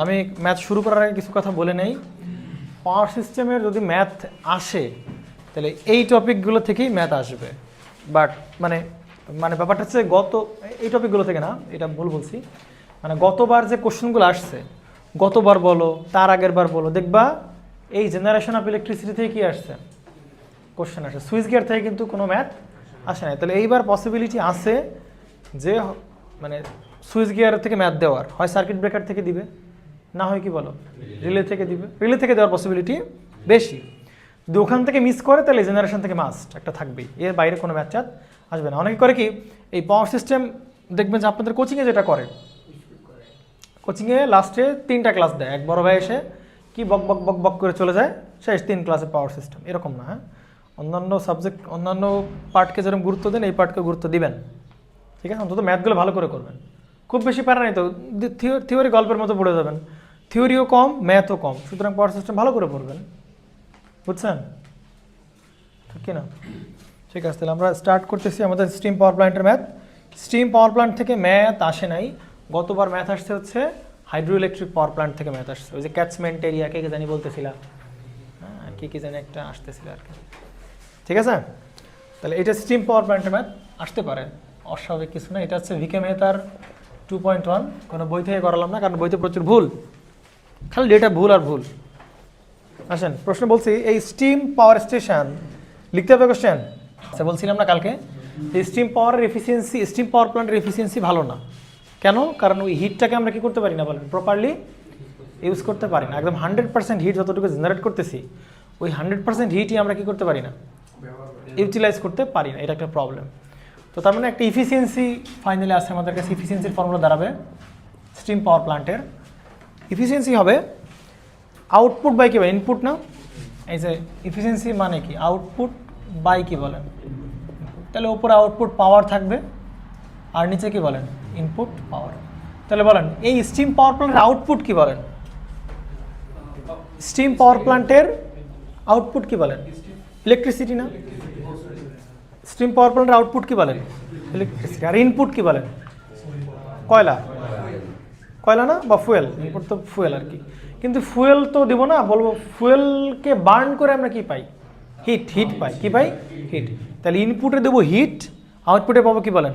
আমি ম্যাথ শুরু করার আগে কিছু কথা বলে নেই। পাওয়ার সিস্টেমের যদি ম্যাথ আসে তাহলে এই টপিকগুলো থেকেই ম্যাথ আসবে। বাট মানে মানে ব্যাপারটা হচ্ছে এই টপিকগুলো থেকে না, এটা ভুল বলছি। মানে গতবার যে কোশ্চেনগুলো আসছে, গতবার বলো তার আগের বার বলো, দেখবা এই জেনারেশন অফ ইলেকট্রিসিটি থেকে কী আসছে, কোশ্চেন আসে। সুইচ গিয়ার থেকে কিন্তু কোনো ম্যাথ আসে না। তাহলে এইবার পসিবিলিটি আছে যে মানে সুইচ গিয়ার থেকে ম্যাথ দেওয়ার, হয় সার্কিট ব্রেকার থেকে দিবে, না হয় কি বলো রিলে থেকে দিবে। রিলে থেকে দেওয়ার পসিবিলিটি বেশি। যদি ওখান থেকে মিস করে তাহলে জেনারেশন থেকে মাস্ট একটা থাকবেই, এর বাইরে কোনো ম্যাথ চাত আসবে না। অনেকে করে কি এই পাওয়ার সিস্টেম দেখবেন যে আপনাদের কোচিংয়ে যেটা করে, কোচিংয়ে লাস্টে 3টা ক্লাস দেয়, এক বড় ভাই এসে কি বক বক বক বক করে চলে যায়, শেষ 3 ক্লাসে পাওয়ার সিস্টেম, এরকম না। হ্যাঁ, অন্যান্য সাবজেক্ট অন্যান্য পার্টকে যেরকম গুরুত্ব দেন এই পার্টকে গুরুত্ব দিবেন, ঠিক আছে? অন্তত ম্যাথগুলো ভালো করে করবেন। খুব বেশি প্যারা নেই তো, থিওরি গল্পের মতো পড়ে যাবেন, থিওরিও কম ম্যাথও কম, সুতরাং পাওয়ার সিস্টেম ভালো করে পড়বেন, বুঝছেন? ঠিক কিনা? ঠিক আছে, তাহলে আমরা স্টার্ট করতেছি আমাদের স্টিম পাওয়ার প্ল্যান্টের ম্যাথ। স্টিম পাওয়ার প্ল্যান্ট থেকে ম্যাথ আসে নাই, গতবার ম্যাথ আসছে হচ্ছে হাইড্রো ইলেকট্রিক পাওয়ার প্ল্যান্ট থেকে ম্যাথ আসছে। ওই যে ক্যাচমেন্ট এরিয়া কে জানি বলতেছিলাম, হ্যাঁ কি জানি একটা আসতেছিল আর কি, ঠিক আছে? তাহলে এটা স্টিম পাওয়ার প্ল্যান্টের ম্যাথ আসতে পারে, অস্বাভাবিক কিছু না। এটা হচ্ছে ভিকে মেহতার 2.1, কোনো বই থেকে করালাম না কারণ বইতে প্রচুর ভুল, খালি ডেটা ভুল আর ভুল। আসেন প্রশ্ন বলছি, এই স্টিম পাওয়ার স্টেশন লিখতে হবে কোশ্চেন। আচ্ছা বলছিলাম না কালকে, এই স্টিম পাওয়ারের এফিসিয়েন্সি, স্টিম পাওয়ার প্ল্যান্টের এফিসিয়েন্সি ভালো না। কেন? কারণ ওই হিটটাকে আমরা কি করতে পারি না বলেন, প্রপারলি ইউজ করতে পারি না। একদম 100% হিট যতটুকু জেনারেট করতেছি, ওই 100% হিটই আমরা কি করতে পারি না, ইউটিলাইজ করতে পারি না। এটা একটা প্রবলেম। তো তার মানে একটা ইফিসিয়েন্সি ফাইনালি আসে আমাদের কাছে। ইফিসিয়েন্সির ফর্মুলা দাঁড়াবে স্টিম পাওয়ার প্ল্যান্টের ইফিসিয়েন্সি হবে আউটপুট বাই কি, ইনপুট না? এই যে ইফিসিয়েন্সি মানে কি, আউটপুট বাই কি বলেন, তাহলে উপরে আউটপুট পাওয়ার থাকবে আর নিচে কি বলেন, ইনপুট পাওয়ার। তাহলে বলেন এই স্টিম পাওয়ার প্ল্যান্টের আউটপুট কি বলেন, স্টিম পাওয়ার প্ল্যান্টের আউটপুট কি বলেন, ইলেকট্রিসিটি না? স্টিম পাওয়ার প্ল্যান্টের আউটপুট কি বলেন, ইলেকট্রিসিটি। আর ইনপুট কি বলেন, কয়লা, কয়লা না, বা ফুয়েল। ইনপুট তো ফুয়েল আর কি, কিন্তু ফুয়েল তো দেবো না, বলবো ফুয়েলকে বার্ন করে আমরা কি পাই, হিট। হিট পাই, কি পাই, হিট। তাহলে ইনপুটে দেবো হিট, আউটপুটে পাবো কি বলেন,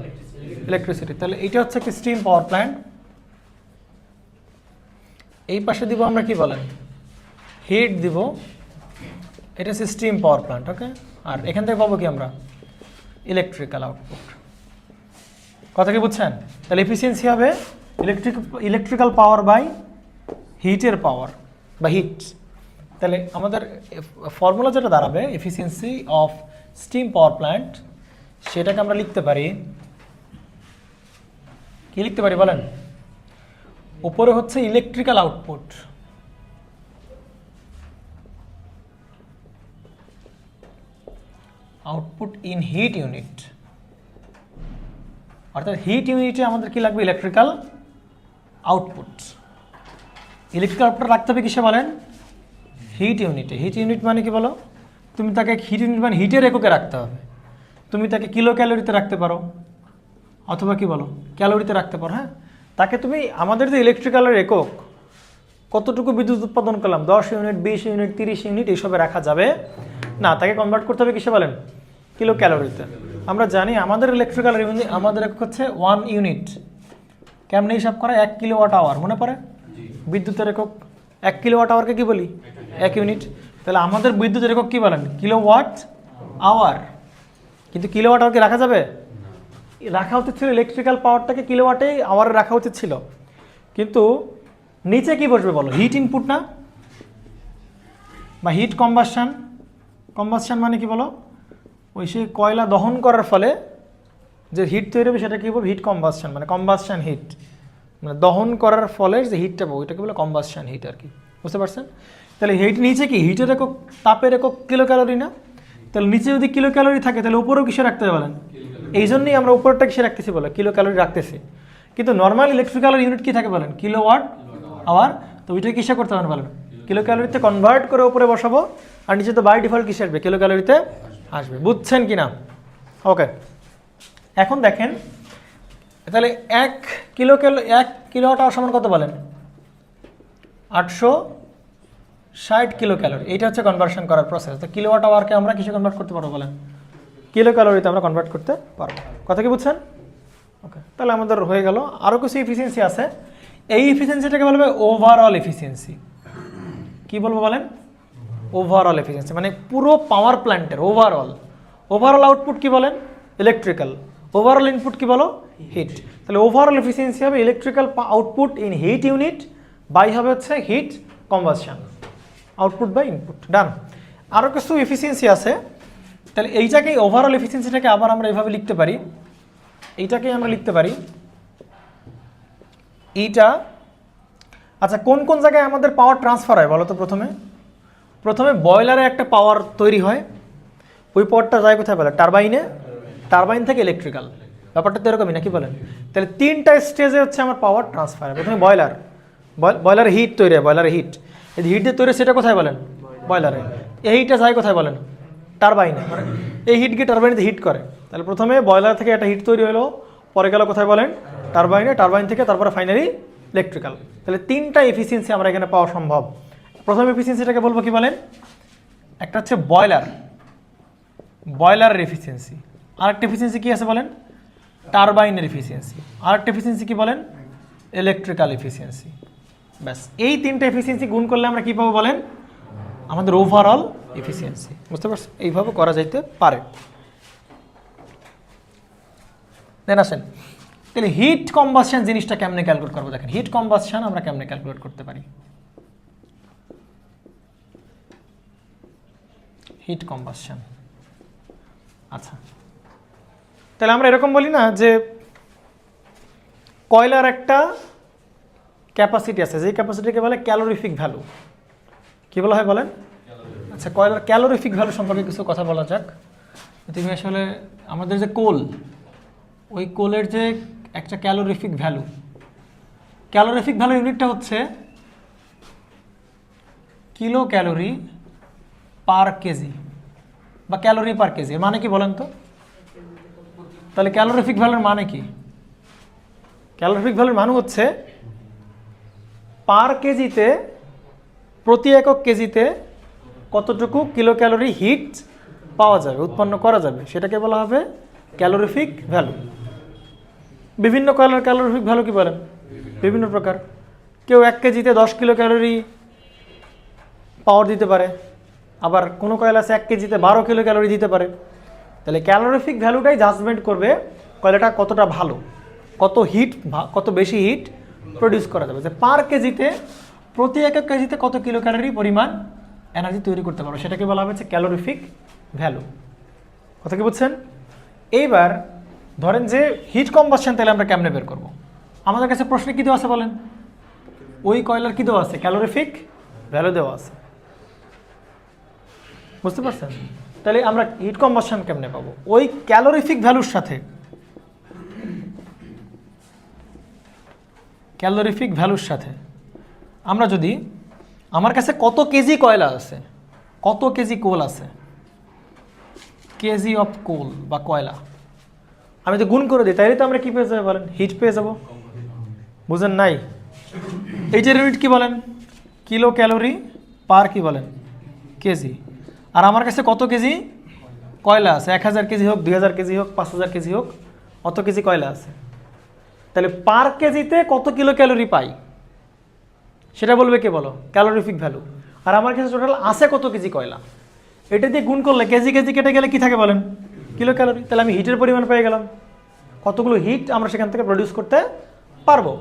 ইলেকট্রিসিটি। তাহলে এটা হচ্ছে কি স্টিম পাওয়ার প্ল্যান্ট। এই পাশে দিব আমরা কি বলেন, হিট দিব, এটা হচ্ছে স্টিম পাওয়ার প্ল্যান্ট, ওকে। আর এখান থেকে পাবো কি আমরা, ইলেকট্রিক্যাল আউটপুট। কথা কি বুঝছেন? তাহলে এফিসিয়েন্সি হবে ইলেকট্রিক্যাল পাওয়ার বাই হিটের পাওয়ার বা হিট। তাহলে আমাদের ফর্মুলা যেটা দাঁড়াবে efficiency of steam power plant, সেটাকে আমরা লিখতে পারি কি, লিখতে পারি বলেন, উপরে হচ্ছে electrical output, output in heat unit, অর্থাৎ হিট ইউনিটে আমাদের কি লাগবে, ইলেকট্রিক্যাল আউটপুট। ইলেকট্রিক্যাল আউটপুট রাখতে হবে কিসে বলেন, হিট ইউনিটে। হিট ইউনিট মানে কি বলো, তুমি তাকে হিট ইউনিট মানে হিটের এককে রাখতে হবে। তুমি তাকে কিলো ক্যালোরিতে রাখতে পারো, অথবা কি বলো ক্যালোরিতে রাখতে পারো। হ্যাঁ, তাকে তুমি আমাদের যে ইলেকট্রিক্যালের একক, কতটুকু বিদ্যুৎ উৎপাদন করলাম, 10 ইউনিট 20 ইউনিট 30 ইউনিট এইসবে রাখা যাবে না, তাকে কনভার্ট করতে হবে কিসে বলেন, কিলো ক্যালোরিতে। আমরা জানি আমাদের ইলেকট্রিক্যাল আমাদের একক হচ্ছে 1 ইউনিট। কেমনে হিসাব করা, 1 কিলোওয়াট আওয়ার, মনে পড়ে? বিদ্যুতের একক 1 কিলোওয়াট আওয়ারকে কি বলি, 1 ইউনিট। তাহলে আমাদের বিদ্যুতের একক কি বলেন, কিলোওয়াট আওয়ার। কিন্তু কিলোওয়াট আওয়ারকে রাখা যাবে, রাখা উচিত ছিল ইলেকট্রিক্যাল পাওয়ারটাকে কিলোওয়াটে আওয়ারে রাখা উচিত ছিল। কিন্তু নিচে কি বসবে বলো, হিট ইনপুট না, বা হিট কম্বাসন। কম্বাসন মানে কি বলো, ওই সে কয়লা দহন করার ফলে যে হিট তৈরি হবে সেটা কি বলবো, হিট কম্বাসন, মানে কম্বাসন হিট, মানে দহন করার ফলে যে হিটটা পাবো ওইটাকে বলে কম্বাসন হিট আর কি, বুঝতে পারছেন? তাহলে হিট নিচে কি, হিটের একক, তাপের একক কিলো ক্যালোরি না? তাহলে নিচে যদি কিলো ক্যালোরি থাকে তাহলে উপরেও কিসে রাখতে হবে বলেন, এই জন্যই আমরা উপরটা কিসে রাখতেছি বলে, কিলো ক্যালোরি রাখতেছি। কিন্তু নর্মাল ইলেকট্রিক্যাল ইউনিট কি থাকে বলেন, কিলোওয়াট আওয়ার। তো ওইটা কিসে করতে হবে বলেন, কিলো ক্যালোরিতে কনভার্ট করে উপরে বসাবো, আর নিচে তো বাই ডিফল্ট কিসে আসবে, কিলো ক্যালোরিতে আসবে। বুঝছেন কি না? ওকে, এখন দেখেন তাহলে 1 কিলোওয়াট আওয়ার সমান কত বলেন, 860 কিলো ক্যালোরি। এইটা হচ্ছে কনভার্সন করার প্রসেস। তো কিলোওয়াট আওয়ারকে আমরা কিসে কনভার্ট করতে পারবো বলেন? কিলো ক্যালোরিতে আমরা কনভার্ট করতে পারবো। কথা কি বুঝছেন? ওকে, তাহলে আমাদের হয়ে গেল। আরও কিছু এফিসিয়েন্সি আছে। এই এফিসিয়েন্সিটাকে বলবে ওভারঅল এফিসিয়েন্সি। কি বলবো বলেন? ওভারঅল এফিসিয়েন্সি, মানে পুরো পাওয়ার প্ল্যান্টের ওভারঅল আউটপুট কি বলেন? ইলেকট্রিক্যাল। ওভারঅল ইনপুট কি বলো? হিট। তাহলে ওভারঅল এফিসিয়েন্সি হবে electrical output in heat unit by হবে হচ্ছে heat combustion, output by input. Done. আরও কিছু এফিসিয়েন্সি আছে। তাহলে এইটাকেই ওভারঅল এফিসিয়েন্সিটাকে আবার আমরা এভাবে লিখতে পারি, এইটাকেই আমরা লিখতে পারি এইটা। আচ্ছা, কোন কোন জায়গায় আমাদের পাওয়ার ট্রান্সফার হয় বলো তো? প্রথমে বয়লারে একটা পাওয়ার তৈরি হয়, ওই পাওয়ারটা যায় কোথায় বলে? টারবাইন থেকে ইলেকট্রিক্যাল। ব্যাপারটা তো এরকমই নাকি বলেন? তাহলে তিনটা স্টেজে হচ্ছে আমার পাওয়ার ট্রান্সফার। প্রথমে বয়লারে হিট তৈরি হয়, বয়লারে হিট। এই হিট দিয়ে তৈরি, সেটা কোথায় বলেন? বয়লারে। এই হিটটা যায় কোথায় বলেন? টারবাইনে। মানে এই হিট গিয়ে টারবাইনে হিট করে। তাহলে প্রথমে বয়লার থেকে একটা হিট তৈরি হলো, পরে গেল কোথায় বলেন? টারবাইন থেকে তারপরে ফাইনালি ইলেকট্রিক্যাল। তাহলে তিনটা এফিসিয়েন্সি আমরা এখানে পাওয়া সম্ভব। প্রথম এফিসিয়েন্সিটাকে বলবো কি বলেন? একটা হচ্ছে বয়লারের এফিসিয়েন্সি। আরেকটা এফিসিয়েন্সি কি আছে বলেন? টারবাইনের এফিসিয়েন্সি। আরেকটা এফিসিয়েন্সি কি বলেন? Electrical efficiency. ব্যাস, এই তিনটা এফিসিয়েন্সি গুণ করলে আমরা কি পাবো বলেন? আমাদের ওভারঅল এফিসিয়েন্সি। বুঝতে পারছেন? এইভাবে করা যাইতে পারে। দেন আসেন, তাহলে হিট কম্বাসশন জিনিসটা কেমনে ক্যালকুলেট করবো? দেখেন, হিট কম্বাসশন আমরা কেমনে ক্যালকুলেট করতে পারি? হিট কম্বাসশন, আচ্ছা, তাহলে আমরা এরকম বলি না যে কয়লার একটা ক্যাপাসিটি আছে, যে ক্যাপাসিটিকে বলে ক্যালোরিফিক ভ্যালু। কি বলা হয় বলেন? আচ্ছা, কয়লার ক্যালোরিফিক ভ্যালু সম্পর্কে কিছু কথা বলা যাক। তুমি আসলে আমাদের যে কোল, ওই কোলের যে একটা ক্যালোরিফিক ভ্যালু ইউনিটটা হচ্ছে কিলো ক্যালোরি পার কেজি বা ক্যালোরি পার কেজি। মানে কি বলেন তো? তাহলে ক্যালোরিফিক ভ্যালুর মানে কি? ক্যালোরিফিক ভ্যালুর মানে হচ্ছে পার কেজিতে, প্রতি একক কেজিতে কতটুকু কিলো ক্যালোরি হিট পাওয়া যাবে, উৎপন্ন করা যাবে, সেটাকে বলা হবে ক্যালোরিফিক ভ্যালু। বিভিন্ন কয়লার ক্যালোরিফিক ভ্যালু কি বলেন? বিভিন্ন প্রকার। কেউ 1 কেজিতে 10 কিলো ক্যালোরি পাওয়ার দিতে পারে, আবার কোনো কয়লা আছে 1 কেজিতে 12 কিলো ক্যালোরি দিতে পারে। তাহলে ক্যালোরিফিক ভ্যালুটাই জাজমেন্ট করবে কয়লাটা কতটা ভালো, কত বেশি হিট প্রডিউস করা যাবে, যে পার কেজিতে, প্রতি একক কেজিতে কত কিলো ক্যালোরি পরিমাণ এনার্জি তৈরি করতে পারবে, সেটাকে বলা হচ্ছে ক্যালোরিফিক ভ্যালু। কথা কি বুঝছেন? এইবার ধরেন যে হিট কম্বাসশন, তাহলে আমরা কেমনে বের করব? আমাদের কাছে প্রশ্নে কী দেওয়া আছে বলেন? ওই কয়লার কী দেওয়া আছে? ক্যালোরিফিক ভ্যালু দেওয়া আছে। বুঝতে পারছেন? তাহলে আমরা হিট কম্বাসশন কেমনে পাবো? ওই ক্যালোরিফিক ভ্যালুর সাথে আমরা যদি, আমার কাছে কত কেজি কয়লা আছে, কত কেজি কোল আছে, কেজি অফ কোল বা কয়লা, আমি তো গুণ করে দিই, তাইলে তো আমরা কি পেয়ে যাবো বলেন? হিট পেয়ে যাব। বুঝেন নাই? এইটার ইউনিট কি বলেন? কিলো ক্যালোরি পার কি বলেন? কেজি। আর আমার কাছে কত কেজি কয়লা আছে? 1000 কেজি হোক, 2000 কেজি হোক, 5000 কেজি হোক, অত কেজি কয়লা আছে। তাহলে পার কেজিতে কত কিলো ক্যালোরি পাই সেটা বলবে কে বলো? Calorific value. আর আমার কাছে টোটাল আছে কত কেজি কয়লা, এটা দিয়ে গুণ করলে কেজি কেটে গেলে কি থাকে বলেন? Kilo calorie. তাহলে আমি হিটের পরিমাণ পেয়ে গেলাম, কতগুলো হিট আমরা সেখান থেকে প্রডিউস করতে পারবো।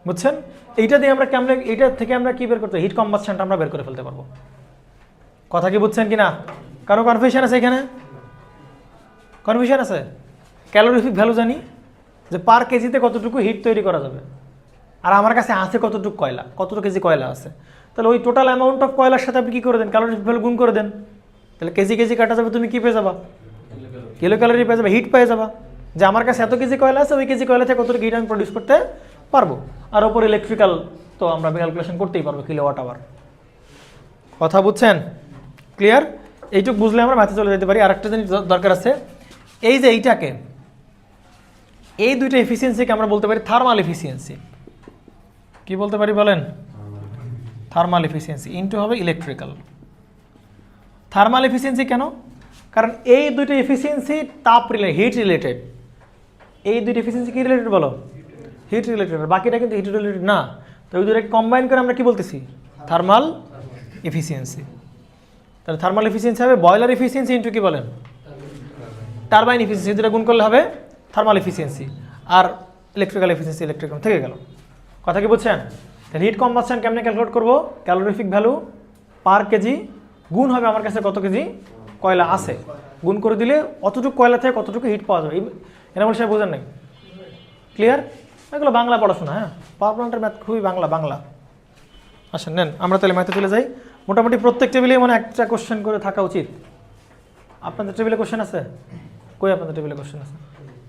বুঝছেন? এইটা থেকে আমরা কি বের করতে? হিট কম্বাসশনটা আমরা বের করে ফেলতে পারবো। কথা কি বুঝছেন কি না? কারো কনফিউশন আছে এখানে? কনফিউশন আছে? ক্যালোরিফিক ভ্যালু জানি যে পার কেজিতে কতটুকু হিট তৈরি করা যাবে, আর আমার কাছে আছে কতটুকু কয়লা, কতটুকু কেজি কয়লা আছে। তাহলে ওই টোটাল অ্যামাউন্ট অফ কয়লার সাথে আপনি কী করে দেন? ক্যালোরিফিক ভ্যালু গুণ করে দেন। তাহলে কেজি কাটা যাবে, তুমি কি পেয়ে যাবা? কিলো ক্যালোরি পেয়ে যাবে, হিট পেয়ে যাবা, যে আমার কাছে এত কেজি কয়লা আছে, ওই কেজি কয়লা থেকে কতটুকু হিট আমি প্রডিউস করতে পারবো। আর ওপর ইলেকট্রিক্যাল তো আমরা ক্যালকুলেশন করতেই পারবো, কিলোওয়াট আওয়ার। কথা বুঝছেন? ক্লিয়ার? এইটুকু বুঝলে আমরা ম্যাথে চলে যেতে পারি। আর একটা জিনিস দরকার আছে, এই যে এই দুইটা এফিসিয়েন্সিকে আমরা বলতে পারি থার্মাল এফিসিয়েন্সি। কি বলতে পারি বলেন? থার্মাল এফিসিয়েন্সি ইনটু হবে ইলেকট্রিক্যাল। থার্মাল এফিসিয়েন্সি কেন? কারণ এই দুটো এফিসিয়েন্সি তাপ রিলেটেড, হিট রিলেটেড। এই দুটো এফিসিয়েন্সি কি রিলেটেড বলো? Heat related. বাকিটা কিন্তু হিট রিলেটেড না। তো ওই দুটোকে কম্বাইন করে আমরা কি বলতেছি? Thermal efficiency. তাহলে থার্মাল এফিসিয়েন্সি হবে বয়লার এফিসিয়েন্সি ইনটু কি বলেন? Turbine efficiency. দুটো গুণ করলে হবে থার্মাল এফিসিয়েন্সি। আর ইলেকট্রিক্যাল এফিসিয়েন্সি ইলেকট্রিক্যাল থেকে গেল। কথা কি বুঝছেন? তাহলে হিট কম্বাসশন কেমনে ক্যালকুলেট করবো? ক্যালোরিফিক ভ্যালু পার কেজি গুণ হবে আমার কাছে কত কেজি কয়লা আছে, গুণ করে দিলে অতটুকু কয়লা থেকে কতটুকু হিট পাওয়া যাবে। এনামুল সাহেব বোঝেন নাই? ক্লিয়ার? এগুলো বাংলা পড়াশোনা। হ্যাঁ, পাওয়ার প্ল্যান্টের ম্যাথ খুবই বাংলা। আসেন নেন আমরা তাহলে ম্যাথে চলে যাই। মোটামুটি প্রত্যেক টেবিলে মানে একটা কোশ্চেন করে থাকা উচিত। আপনাদের টেবিলে কোশ্চেন আছে? কই আপনাদের টেবিলে কোশ্চেন আছে?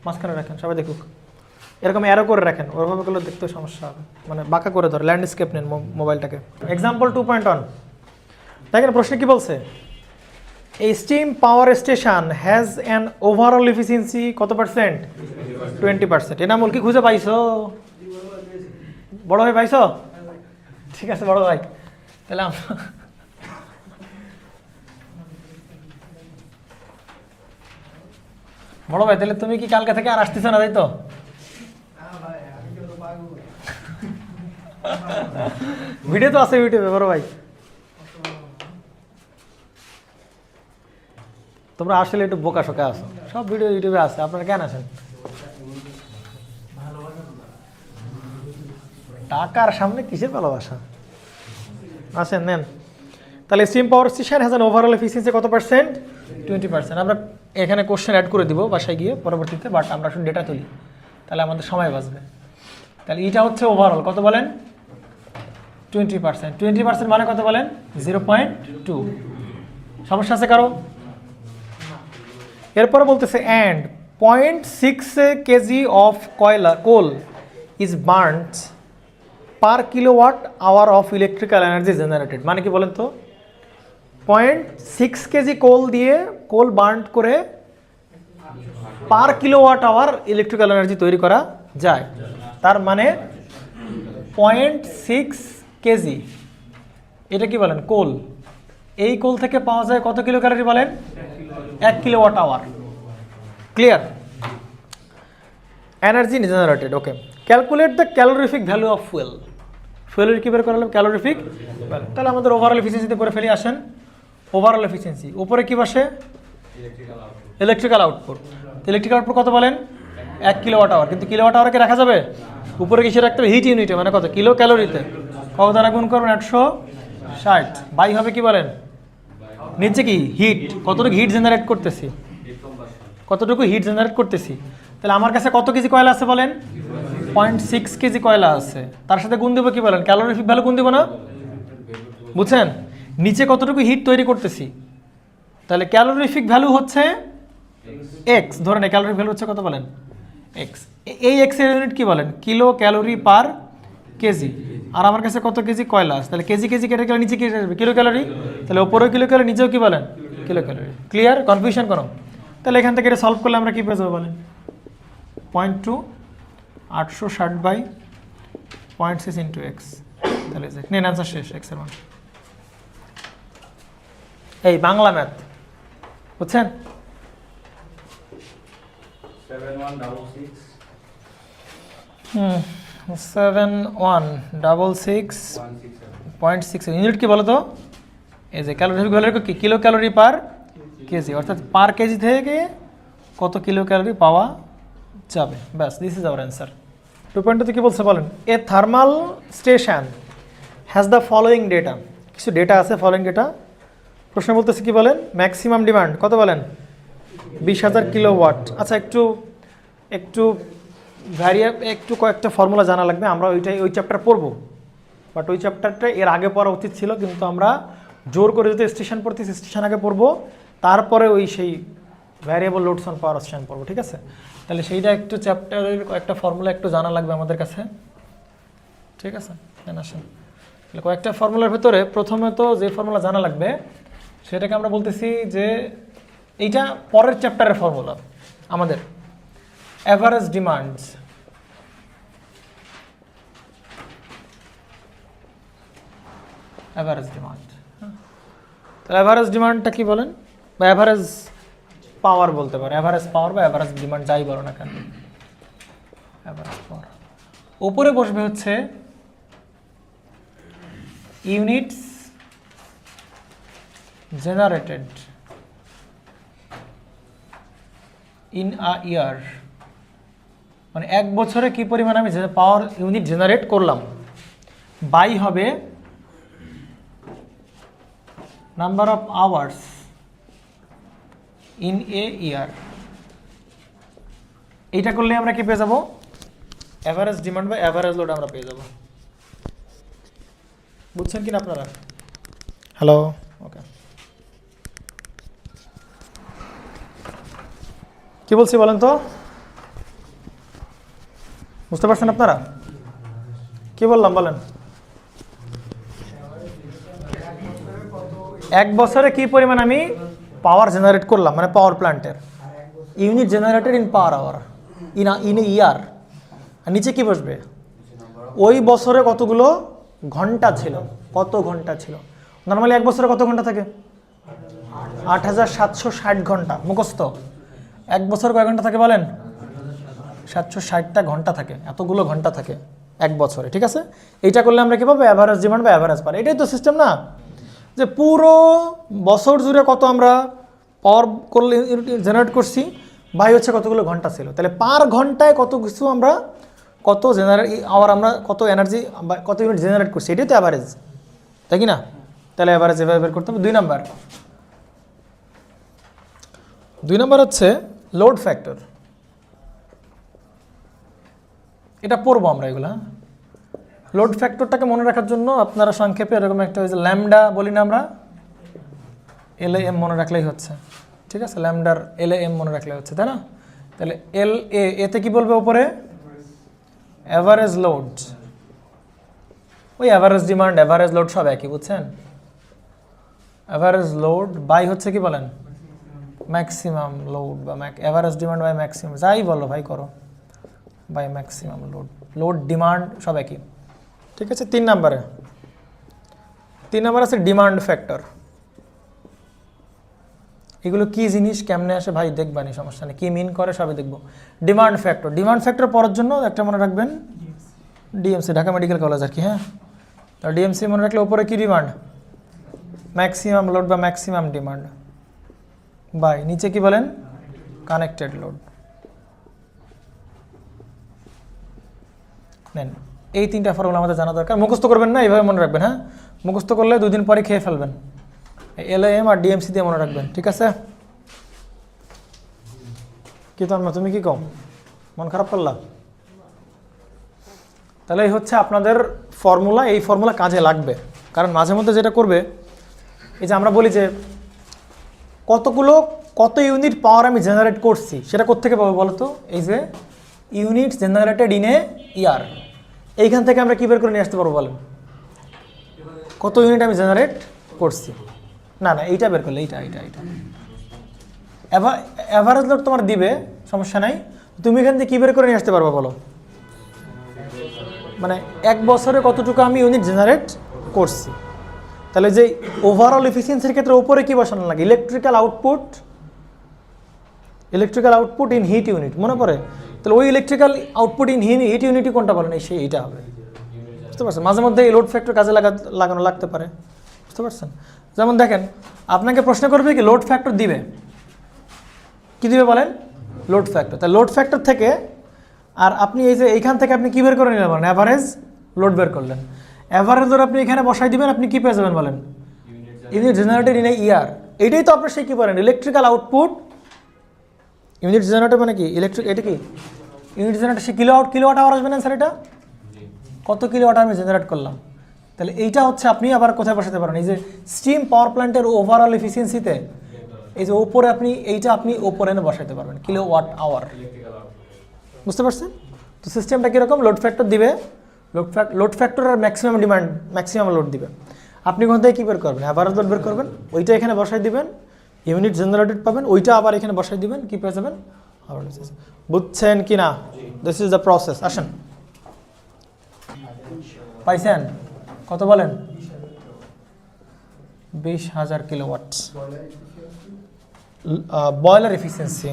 মাঝখানে রাখেন, সবাই দেখুক। এরকম অ্যারো করে রাখেন, ওরভাবে করলে দেখতেও সমস্যা হবে। মানে বাঁকা করে ধর, ল্যান্ডস্কেপ নেন মোবাইলটাকে। এক্সাম্পল 2.1 দেখেন প্রশ্নে কি বলছে? A steam power station has an overall efficiency কত পার্সেন্ট? 20%। এনামুল কি খুঁজে পাইছো? বড় ভাই পাইছো? ঠিক আছে বড় ভাই। তাহলে বড় ভাই তাহলে তুমি কি কালকে থেকে আর আসতেছো না, তাই তো? ভিডিও তো আছে ইউটিউবে বড় ভাই। তোমরা আসলে একটু বোকা শোকা আছো, সব ভিডিও ইউটিউবে আছে, আপনারা কেন আসেন? টাকার সামনে কিসের ভালোবাসা? আসেন নেন। তাহলে steam power station has an overall efficiency কত পার্সেন্ট? 20%। আমরা এখানে কোশ্চেন অ্যাড করে দিব বাসায় গিয়ে পরবর্তীতে, বাট আমরা শুধু ডেটা তুলি, তাহলে আমাদের সময় বাঁচবে। তাহলে এটা হচ্ছে ওভারঅল কত বলেন? 20%। 20% মানে কত বলেন? 0.2। সমস্যা আছে কারো? এরপরে বলতেছে and 0.6 KG of coal is burned per kilowatt hour of electrical energy generated. মানে কি বলেন তো? 0.6 কেজি কোল বার্ন করে per kilowatt hour electrical energy তৈরি করা যায়। তার মানে 0.6 কেজি, এটা কি বলেন? কোল। এই কোল থেকে পাওয়া যায় কত কিলো ক্যালোরি বলেন? 1 kilowatt hour. Clear? Energy generated. Okay, calculate the calorific value of ফুয়েলের কি বের করা হলো? Calorific value. তাহলে আমাদের ওভারঅল এফিসিয়েন্সিতে করে ফেলি। আসেন, ওভারঅল এফিসিয়েন্সি উপরে কি বসে? Electrical output. ইলেকট্রিক্যাল আউটপুট কত বলেন? 1 কিলোওয়াট আওয়ার। কিন্তু কিলোওয়াট আওয়ারকে রাখা যাবে? উপরে কিসে রাখতে হবে? হিট ইউনিটে, মানে কত? কিলো ক্যালোরিতে। কত দ্বারা গুণ করবেন? 860 বাই হবে কি বলেন? নিচে কি হিট, কতটুকু হিট জেনারেট করতেছি, কতটুকু হিট জেনারেট করতেছি। তাহলে আমার কাছে কত কেজি কয়লা আছে বলেন? 0.6 কেজি কয়লা আছে। তার সাথে গুণ দেবো কি বলেন? ক্যালোরিফিক ভ্যালু গুণ দেবো না? বুঝছেন? নিচে কতটুকু হিট তৈরি করতেছি। তাহলে ক্যালোরিফিক ভ্যালু হচ্ছে এক্স। ধরেন ক্যালোরিফিক ভ্যালু হচ্ছে কত বলেন? এক্স। এই এক্স এর ইউনিট কি বলেন? Kilo calorie per KG. আর আমার কাছে কত কেজি কয়লা আছে? তাহলে কেজি কেটে গেলে নিচে কি আসবে? Kilo calorie. তাহলে ওপরেও কিলো ক্যালোরি, নিচেও কি বলেন? Kilo calorie. ক্লিয়ার? কনফিউশন করো? তাহলে এখান থেকে এটা সলভ করলে আমরা কি পেয়ে যাবো বলেন? 0.2 860 বাই 0.6 ইন্টু এক্স। তাহলে নেন অ্যান্সার শেষ। এক্সের মান। এই বাংলা ম্যাথ বুঝছেন? 7166.6 ইউনিট কি বলো তো? এই যে ক্যালোরিফিক ভ্যালু কি? কিলো ক্যালোরি পার কেজি, অর্থাৎ পার কেজি থেকে কত কিলো ক্যালোরি পাওয়া যাবে। ব্যাস, দিস ইজ আওয়ার অ্যান্সার। 2.2 কি বলছে বলেন? A thermal station has the following data. কিছু ডেটা আছে, ফলোয়িং ডেটা। প্রশ্ন বলতেছে কি বলেন? ম্যাক্সিমাম ডিমান্ড কত বলেন? 20,000 কিলোওয়াট। আচ্ছা, একটু একটু কয়েকটা ফর্মুলা জানা লাগবে। আমরা ওই চ্যাপ্টার পড়বো, বাট ওই চ্যাপ্টারটা এর আগে পড়া উচিত ছিল, কিন্তু আমরা জোর করে যদি স্টেশন পড়তেছি, স্টেশন আগে পড়বো, তারপরে ওই সেই variable loads on power station পড়বো। ঠিক আছে? তাহলে সেইটা একটু চ্যাপ্টারের কয়েকটা ফর্মুলা একটু জানা লাগবে আমাদের কাছে। ঠিক আছে, আসেন। তাহলে কয়েকটা ফর্মুলার ভেতরে প্রথমে তো যে ফর্মুলা জানা লাগবে সেটাকে আমরা বলতেছি যে এইটা পরের চ্যাপ্টারের ফর্মুলা আমাদের। Average demands. Average demand. তাহলে অ্যাভারেজ ডিমান্ডটা কি বলেন, বা অ্যাভারেজ পাওয়ার বলতে পারে, অ্যাভারেজ পাওয়ার বা অ্যাভারেজ ডিমান্ড যাই বলো না কেন, অ্যাভারেজ পাওয়ার। উপরে বসবে হচ্ছে units generated in a year, মানে এক বছরে কি পরিমাণ আমি পাওয়ার ইউনিট জেনারেট করলাম, বাই হবে number of hours in a year. এইটা করলে আমরা কি পেয়ে যাব, অ্যাভারেজ ডিমান্ড বা অ্যাভারেজ লোড আমরা পেয়ে যাব। বুঝছেন কিনা আপনারা? হ্যালো, ওকে, কি বলছি বলেন তো, বুঝতে পারছেন আপনারা কি বললাম বলেন? এক বছরে কি পরিমাণ আমি পাওয়ার জেনারেট করলাম, মানে পাওয়ার প্ল্যান্টের unit generated in power hour in a year. আর নিচে কি বসবে, ওই বছরে কতগুলো ঘন্টা ছিল, কত ঘন্টা ছিল। নর্মালি এক বছরে কত ঘন্টা থাকে, 8760 ঘন্টা। মুখস্থ, এক বছর কয় ঘন্টা থাকে বলেন? 760টা ঘন্টা থাকে, এতগুলো ঘন্টা থাকে এক বছরে, ঠিক আছে? এইটা করলে আমরা কী পাবো, অ্যাভারেজ ডিমান্ড বা অ্যাভারেজ পাওয়ার। এটাই তো সিস্টেম না, যে পুরো বছর জুড়ে কত আমরা পাওয়ার করলে জেনারেট করছি, বাই হচ্ছে কতগুলো ঘন্টা ছিল। তাহলে পার ঘন্টায় কত কিছু আমরা, কত জেনারেট আওয়ার আমরা কত এনার্জি বা কত ইউনিট জেনারেট করছি, এটাই তো অ্যাভারেজ, তাই কি না? তাহলে অ্যাভারেজ এভাবে বের করতে হবে। 2 নাম্বার হচ্ছে লোড ফ্যাক্টর। এটা পড়বো আমরা এগুলো। লোড ফ্যাক্টরটাকে মনে রাখার জন্য আপনারা সংক্ষেপে এরকম একটা হয়েছে ল্যামডা বলি না আমরা, LAM মনে রাখলেই হচ্ছে, ঠিক আছে? ল্যামডার LAM মনে রাখলেই হচ্ছে, তাই না? তাহলে এতে কি বলবে উপরে, অ্যাভারেজ লোড, ওই অ্যাভারেজ ডিমান্ড অ্যাভারেজ লোড সব একই, বুঝছেন? অ্যাভারেজ লোড বাই হচ্ছে কি বলেন, ম্যাক্সিমাম লোড বা অ্যাভারেজ ডিমান্ড বাই ম্যাক্সিমাম, যাই বলো ভাই করো, by maximum load. Load demand সব একই, ঠিক আছে? 3 নাম্বার আছে ডিমান্ড ফ্যাক্টর। এগুলো কি জিনিস, কেমনে আসে ভাই দেখবানি, সমস্যা নেই, কি মিন করে সবই দেখবো। ডিমান্ড ফ্যাক্টর পড়ার জন্য একটা মনে রাখবেন, ডিএমসি, ঢাকা মেডিকেল কলেজ আর কি, হ্যাঁ? তো ডিএমসি মনে রাখলে উপরে কি ডিমান্ড, ম্যাক্সিমাম লোড বা ম্যাক্সিমাম ডিমান্ড, বাই নিচে কি বলেন, কানেক্টেড লোড। নেন, এই 3টা ফর্মুলা আমাদের জানা দরকার। মুখস্থ করবেন না, এইভাবে মনে রাখবেন, হ্যাঁ? মুখস্থ করলে 2 দিন পরে খেয়ে ফেলবেন। LAM আর ডিএমসি দিয়ে মনে রাখবেন, ঠিক আছে? কি তো তুমি কি কম মন খারাপ করলা? তাহলে এই হচ্ছে আপনাদের ফর্মুলা, এই ফর্মুলা কাজে লাগবে। কারণ মাঝে মধ্যে যেটা করবে, এই যে আমরা বলি যে কত ইউনিট পাওয়ার আমি জেনারেট করছি, সেটা কোত্থেকে পাবো বলো তো? এই যে ইউনিট জেনারেটেড ইন এ ইয়ার, এইখান থেকে আমরা কী বের করে নিয়ে আসতে পারবো বলেন, কত ইউনিট আমি জেনারেট করছি। না এইটা বের করলে, এইটা অ্যাভারেজ লোড তোমার দিবে, সমস্যা নাই। তুমি এখান থেকে কী বের করে নিয়ে আসতে পারবো বলো, মানে এক বছরে কতটুকু আমি ইউনিট জেনারেট করছি। তাহলে যে ওভারঅল এফিসিয়েন্সির ক্ষেত্রে উপরে কী বসানো লাগে, electrical output in heat unit, মনে পড়ে? তাহলে ওই ইলেকট্রিক্যাল আউটপুট ইন হিট ইউনিটই কোনটা বলেন, এইটা হবে, বুঝতে পারছেন? মাঝে মধ্যে এই লোড ফ্যাক্টর কাজে লাগানো লাগতে পারে, বুঝতে পারছেন? যেমন দেখেন, আপনাকে প্রশ্ন করবে কি লোড ফ্যাক্টর দিবে, কি দিবে বলেন, লোড ফ্যাক্টর। তাহলে লোড ফ্যাক্টর থেকে আর আপনি এই যে এইখান থেকে আপনি কী বের করে নিলেন বলেন, অ্যাভারেজ লোড বের করলেন। অ্যাভারেজ লোড আপনি এখানে বসাই দিবেন, আপনি কী পেয়ে যাবেন বলেন, ইউনিট জেনারেটেড ইন এ ইয়ার। এইটাই তো আপনার সেই কী বলেন, ইলেকট্রিক্যাল আউটপুট। ইউনিট জেনারেটেড মানে কি, এটা কি ইউনিট জেনারেটেড, সে কিলোওয়াট আওয়ার আসবে না স্যার? এটা কত কিলোওয়াট আমি জেনারেট করলাম। তাহলে এইটা হচ্ছে আপনি আবার কোথায় বসাতে পারেন, এই যে স্টিম পাওয়ার প্ল্যান্টের ওভারঅল এফিসিয়েন্সিতে, এই যে ওপরে আপনি ওপরে এনে বসাতে পারবেন, কিলোওয়াট আওয়ার, বুঝতে পারছেন? তো সিস্টেমটা কীরকম, লোড ফ্যাক্টর দিবে, লোড ফ্যাক্টর আর ম্যাক্সিমাম ডিমান্ড, ম্যাক্সিমাম লোড দিবে। আপনি কোন থেকে কী বের করবেন, অ্যাভারেজ লোড বের করবেন, ওইটা এখানে বসাই দিবেন, ইউনিট জেনারেটেড পাবেন, ওইটা আবার এখানে বসাই দিবেন, কী পেয়ে যাবেন, বুঝছেন কি না? This is the process. আসেন, পাইছেন? কত বলেন? 20,000 কিলোওয়াট। বয়লার এফিসিয়েন্সি,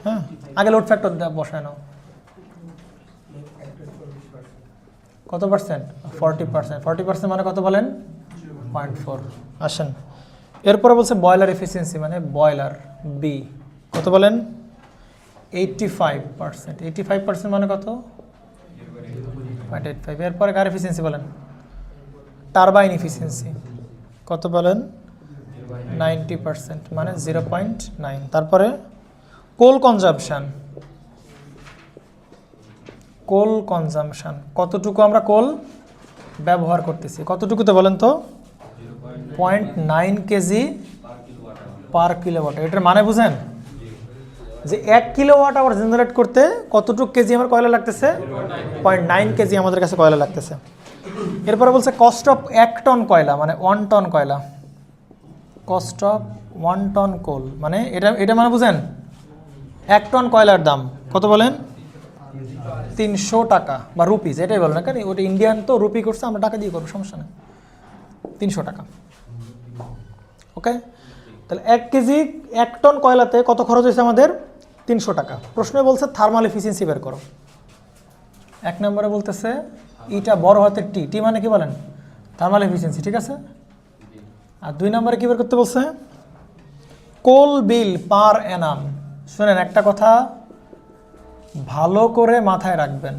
হ্যাঁ আগে লোড ফ্যাক্টর বসায় নাও। কত পার্সেন্ট? 40%। 40% মানে কত বলেন? 0.4। আসেন এরপরে বলছে বয়লার এফিসিয়েন্সি মানে বয়লার বি কত বলেন? 85%। 85% মানে কত? 0.85। এরপরে কার এফিসিয়েন্সি বলেন? টারবাইন এফিসিয়েন্সি কত বলেন? 90% মানে 0.9। তারপরে কোল কনজাম্পশন, কোল কনজাম্পশন কতটুকু আমরা কোল ব্যবহার করতেছি, কতটুকুতে বলেন তো? 0.9 কেজি পার কিলোওয়াট। এটার মানে বুঝেন যে 1 কিলোওয়াট আওয়ার জেনারেট করতে কতটুকু কেজি আমার কয়লা লাগতেছে? 0.9 কেজি আমাদের কাছে কয়লা লাগতেছে। এরপরে বলছে কস্ট অফ 1 টন কয়লা মানে 1 টন কয়লা, কস্ট অফ 1 টন কোল মানে এটা মানে বুঝেন 1 টন কয়লার দাম কত বলেন? 300 টাকা বা রুপিস, এটাই বলেন না কেন, ওটা ইন্ডিয়ান তো রুপি করছে, আমরা টাকা দিয়ে করবো, সমস্যা নেই। 300 টাকা। ওকে, তাহলে 1 কেজি 1 টন কয়লাতে কত খরচ হয়েছে আমাদের? 300 টাকা। প্রশ্নে বলছে থার্মাল এফিসিয়েন্সি বের করো। 1 নম্বরে বলতেছে ইটা বড় হাতের টি, টি মানে কি বলেন? থার্মাল এফিসিয়েন্সি, ঠিক আছে। আর 2 নম্বরে কি বের করতে বলছে? কোল বিল পার অ্যানাম। শুনেন একটা কথা ভালো করে মাথায় রাখবেন,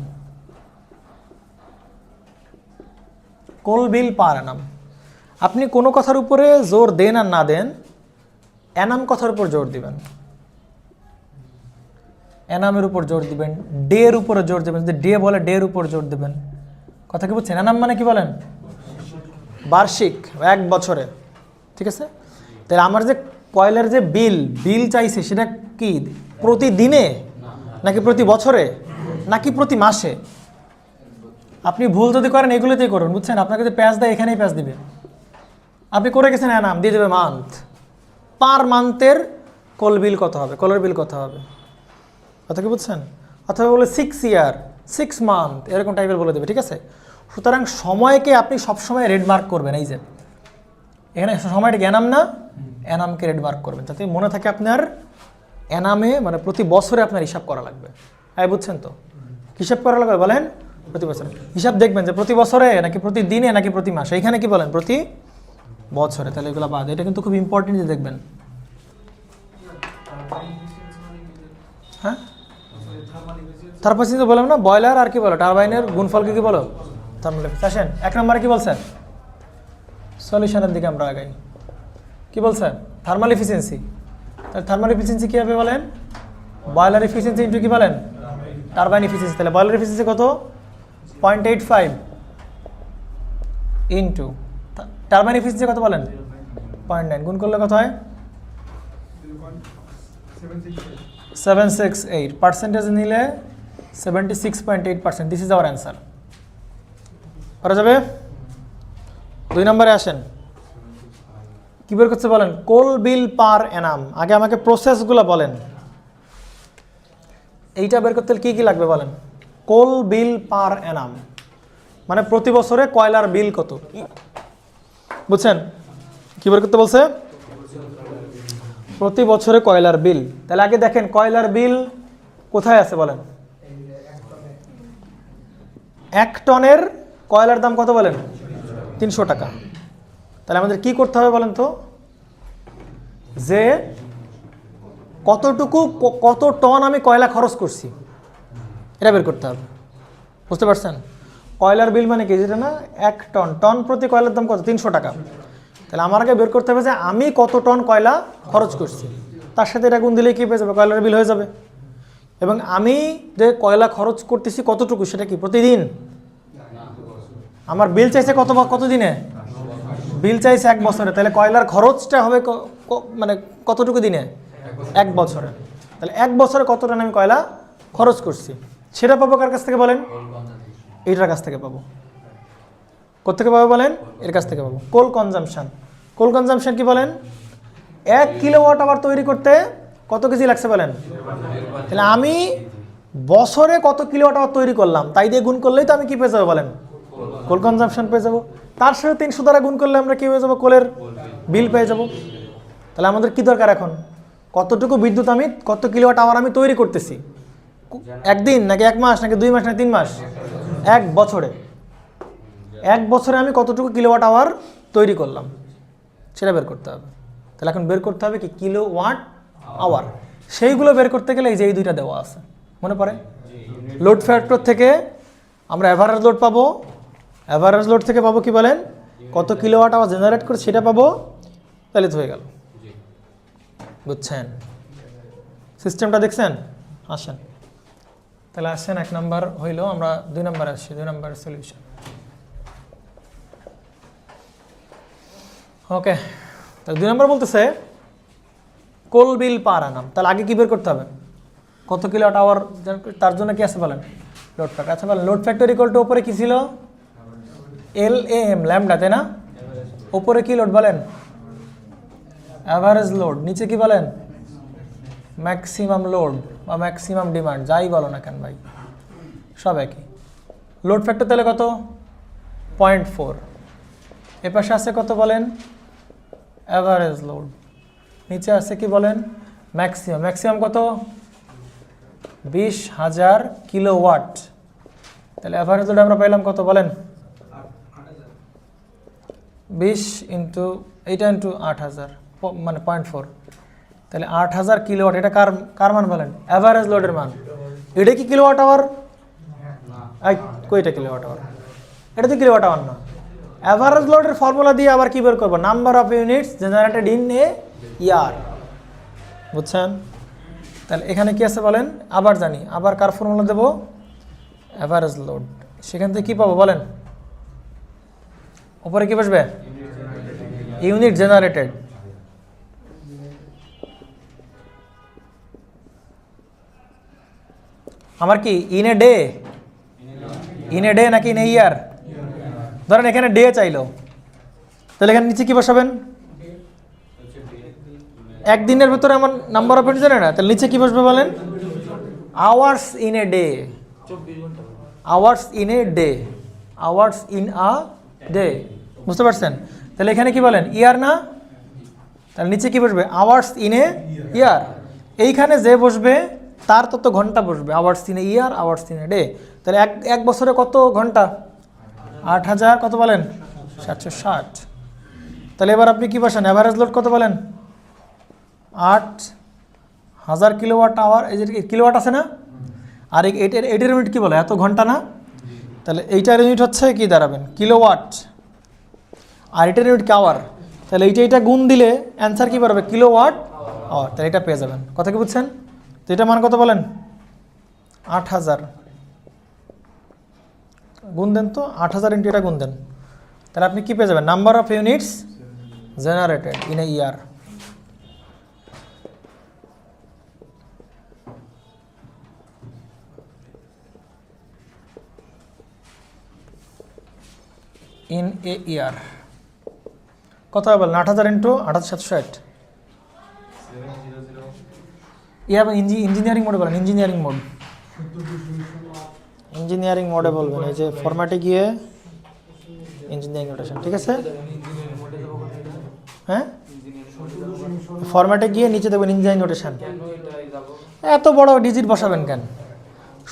কোল বিল পার অ্যানাম। আপনি কোনো কথার উপরে জোর দেন আর না দেন, অ্যানাম কথার উপর জোর দিবেন, অ্যানামের উপর জোর দিবেন, ডে এর উপরে জোর দেবেন। যদি ডে বলে ডে এর উপর জোর দেবেন। কথা কি বুঝছেন? অ্যানাম মানে কি বলেন? বার্ষিক, 1 বছরে, ঠিক আছে। তাহলে আমার যে কয়লার যে বিল চাইছে সেটা কি প্রতিদিনে নাকি প্রতি বছরে নাকি প্রতি মাসে? আপনি ভুল যদি করেন এগুলোতেই করুন, বুঝছেন। আপনাকে যে প্যাচ দেয় এখানেই প্যাচ দিবে। আপনি করে গেছেন অ্যানাম, দিয়ে দেবে মান্থ, পার মান্থের কোল বিল কত হবে, কোলের বিল কত হবে, কথা কি বুঝছেন? অথবা বলে 6 ইয়ার 6 মান্থ এরকম টাইপের বলে দেবে, ঠিক আছে। সুতরাং সময়কে আপনি সবসময় রেড মার্ক করবেন। এই যে এখানে সময়টাকে অ্যানাম না, অ্যানামকে রেড মার্ক করবেন, যাতে মনে থাকে আপনার অ্যানামে মানে প্রতি বছরে আপনার হিসাব করা লাগবে। হ্যাঁ বুঝছেন তো? হিসাব করা লাগবে বলেন প্রতি বছরে। হিসাব দেখবেন যে প্রতি বছরে নাকি প্রতিদিনে নাকি প্রতি মাসে। এখানে কি বলেন? প্রতি বছরে। তাহলে এগুলো বাদ, এটা কিন্তু খুব ইম্পর্টেন্ট যে দেখবেন। হ্যাঁ তারপর চিন্তা বললাম না, বয়লার আর কি বলো, টারবাইনের গুণফলকে কি বলো? Thermal efficiency. আসেন 1 নম্বরে কি বলছে? সলিউশনের দিকে আমরা আগাই। কি বলছে? Thermal efficiency. তাহলে থার্মাল এফিসিয়েন্সি কী হবে বলেন? বয়লার এফিসিয়েন্সি ইন্টু কি বলেন? Turbine efficiency. তাহলে বয়লার এফিসিয়েন্সি কত? 0.85 ইন্টু টারবাইন এফিসিয়েন্সি কত বলেন? 0.9 গুণ করলে কত হয়? 768। পার্সেন্টেজ নিলে 76.8%। This is our answer. করা যাবে? 2 নম্বরে আসেন, কি বের করছে বলেন? কোল বিল পার অ্যানাম। আগে আমাকে প্রসেসগুলো বলেন, এইটা বের করতে কি কি লাগবে বলেন? কোল বিল পার অ্যানাম মানে প্রতি বছরে কয়লার বিল কত, বুঝছেন? কি বের করতে বলছে? প্রতি বছরে কয়লার বিল। তাহলে আগে দেখেন কয়লার বিল কোথায় আছে বলেন? 1 টনের কয়লার দাম কত বলেন? 300 টাকা। তাহলে আমাদের কি করতে হবে বলেন তো? যে কতটুকু কত টন আমি কয়লা খরচ করছি এটা বের করতে হবে, বুঝতে পারছেন? কয়লার বিল মানে কি, যেটা না 1 টন, টন প্রতি কয়লার দাম কত? 300 টাকা। তাহলে আমার আগে বের করতে হবে যে আমি কত টন কয়লা খরচ করছি, তার সাথে এটা গুণ দিলেই কি পেয়ে যাবে? কয়লার বিল হয়ে যাবে। এবং আমি যে কয়লা খরচ করতেছি কতটুকু, সেটা কি প্রতিদিন? আমার বিল চাইছে কত দিনে? বিল চাইছে 1 বছরে। তাহলে কয়লার খরচটা হবে মানে কতটুকু দিনে? 1 বছরে। তাহলে 1 বছরে কত টন আমি কয়লা খরচ করছি সেটা পাবো কার কাছ থেকে বলেন? এইটার কাছ থেকে পাবো। কোথেকে পাবো বলেন? এর কাছ থেকে পাবো। কোল কনজাম্পশন। কোল কনজাম্পশন কি বলেন? 1 কিলোওয়াট আওয়ার তৈরি করতে কত কেজি লাগছে বলেন? তাহলে আমি বছরে কত কিলোওয়াট আওয়ার তৈরি করলাম তাই দিয়ে গুণ করলেই তো আমি কি পেয়ে যাবো বলেন? কোল কনজাম্পশন পেয়ে যাবো। তার সাথে 300 দ্বারা গুণ করলে আমরা কি হয়ে যাবো? কোলের বিল পেয়ে যাব। তাহলে আমাদের কি দরকার এখন, কতটুকু বিদ্যুৎ আমি কত কিলোওয়াট আওয়ার আমি তৈরি করতেছি, একদিন নাকি 1 মাস নাকি 2 মাস নাকি 3 মাস, 1 বছরে, 1 বছরে আমি কতটুকু কিলোওয়াট আওয়ার তৈরি করলাম সেটা বের করতে হবে। তাহলে এখন বের করতে হবে কি কিলোওয়াট আওয়ার, সেইগুলো বের করতে গেলে এই যে এই দুইটা দেওয়া আছে মনে পড়ে। লোড ফ্যাক্টর থেকে আমরা অ্যাভারেজ লোড পাবো, অ্যাভারেজ লোড থেকে পাবো কি বলেন কত কিলোওয়াট আওয়ার জেনারেট করে সেটা পাবো, তাহলে তো হয়ে গেল। বুঝছেন সিস্টেমটা, দেখছেন? আসেন তাহলে আসেন, 1 নাম্বার হইল, আমরা 2 নাম্বার আসছি, 2 নাম্বার সলিউশন। ওকে, তাহলে 2 নাম্বার বলতেছে কোল বিল পার আনাম। তাহলে আগে কি বের করতে হবে, কত কিলোওয়াট আওয়ার, তার জন্য কি আছে বলেন লোড ফ্যাক্টর। আচ্ছা বলেন লোড ফ্যাক্টর ইকুয়াল টু উপরে কি ছিল LAM ল্যামডা, তাই না? উপরে কি লোড বলেন অ্যাভারেজ লোড, নিচে কি বলেন ম্যাক্সিমাম লোড বা ম্যাক্সিমাম ডিমান্ড, যাই বলো না কেন ভাই সব একই। লোড ফ্যাক্টর তাহলে কত 0.4, এ পাশে আছে কত বলেন অ্যাভারেজ লোড, নিচে আছে কি বলেন ম্যাক্সিমাম, ম্যাক্সিমাম কত 20,000 কিলোওয়াট। তাহলে অ্যাভারেজ লোড আমরা পাইলাম কত বলেন 20 ইন্টু 8,000 মানে 0.4, তাহলে 8,000 কিলোওয়াট। এটা কার মান বলেন অ্যাভারেজ লোডের মান। এটা কি কিলোওয়াট আওয়ার, কয়টা কিলোওয়াট আওয়ার, এটা তো কিলোওয়াট আওয়ার না। অ্যাভারেজ লোডের ফর্মুলা দিয়ে আবার কি বের করবো number of units generated in a year. বুঝছেন? তাহলে এখানে কি আছে বলেন, আবার জানি, আবার কার ফর্মুলা দেবো অ্যাভারেজ লোড, সেখান থেকে কি পাবো বলেন উপরে কি বসবে ইউনিট জেনারেটেড। আমার কি ইন এ ডে নাকি ইন এ ইয়ার, ধরেন এখানে ডে চাইলো, তাহলে এখানে নিচে কি বসাবেন একদিনের ভেতরে আমার নাম্বার অফ ইউনিট জানে না, তাহলে নিচে কি বসবে বলেন hours in a day, hours in a day, hours in a day. বুঝতে পারছেন? তাহলে এখানে কি বলেন ইয়ার না, তাহলে নিচে কি বসবে আওয়ার্স ইন এ ইয়ার। এইখানে যে বসবে তার তত ঘন্টা বসবে, hours in a year, hours in a day. তাহলে এক বছরে কত ঘন্টা 8,000 কত বলেন 760। তাহলে এবার আপনি কি বসান অ্যাভারেজ লোড কত বলেন 8,000 কিলোওয়াট আওয়ার, এই যে কিলোওয়াট আছে না, আর এটার ইউনিট কি বলে এত ঘন্টা না, তাহলে এইটার ইউনিট হচ্ছে কি দাঁড়াবেন কিলোওয়াট, আর এটার ইউনিট কি আওয়ার। তাহলে এইটা গুণ দিলে অ্যান্সার কি পারবে কিলোওয়াট আওয়ার, তাহলে এটা পেয়ে যাবেন। কথা কি বুঝছেন? তো এটা মান কত বলেন 8,000, গুণ দেন তো 8,000 ইন্টু এটা গুণ দেন, তাহলে আপনি কি পেয়ে যাবেন number of units generated in a year. In a year কত হবে বলেন 8,000 ইন্টু 8,760, ইয়া ইঞ্জিনিয়ারিং মোডে বলেন, ইঞ্জিনিয়ারিং মোড, ইঞ্জিনিয়ারিং মোডে বলবেন, এই যে ফরম্যাটে গিয়ে ইঞ্জিনিয়ারিং নোটেশন, ঠিক আছে? হ্যাঁ ফরম্যাটে গিয়ে নিচে দেখবেন ইঞ্জিনিয়ারিং নোটেশন। এত বড় ডিজিট বসাবেন কেন,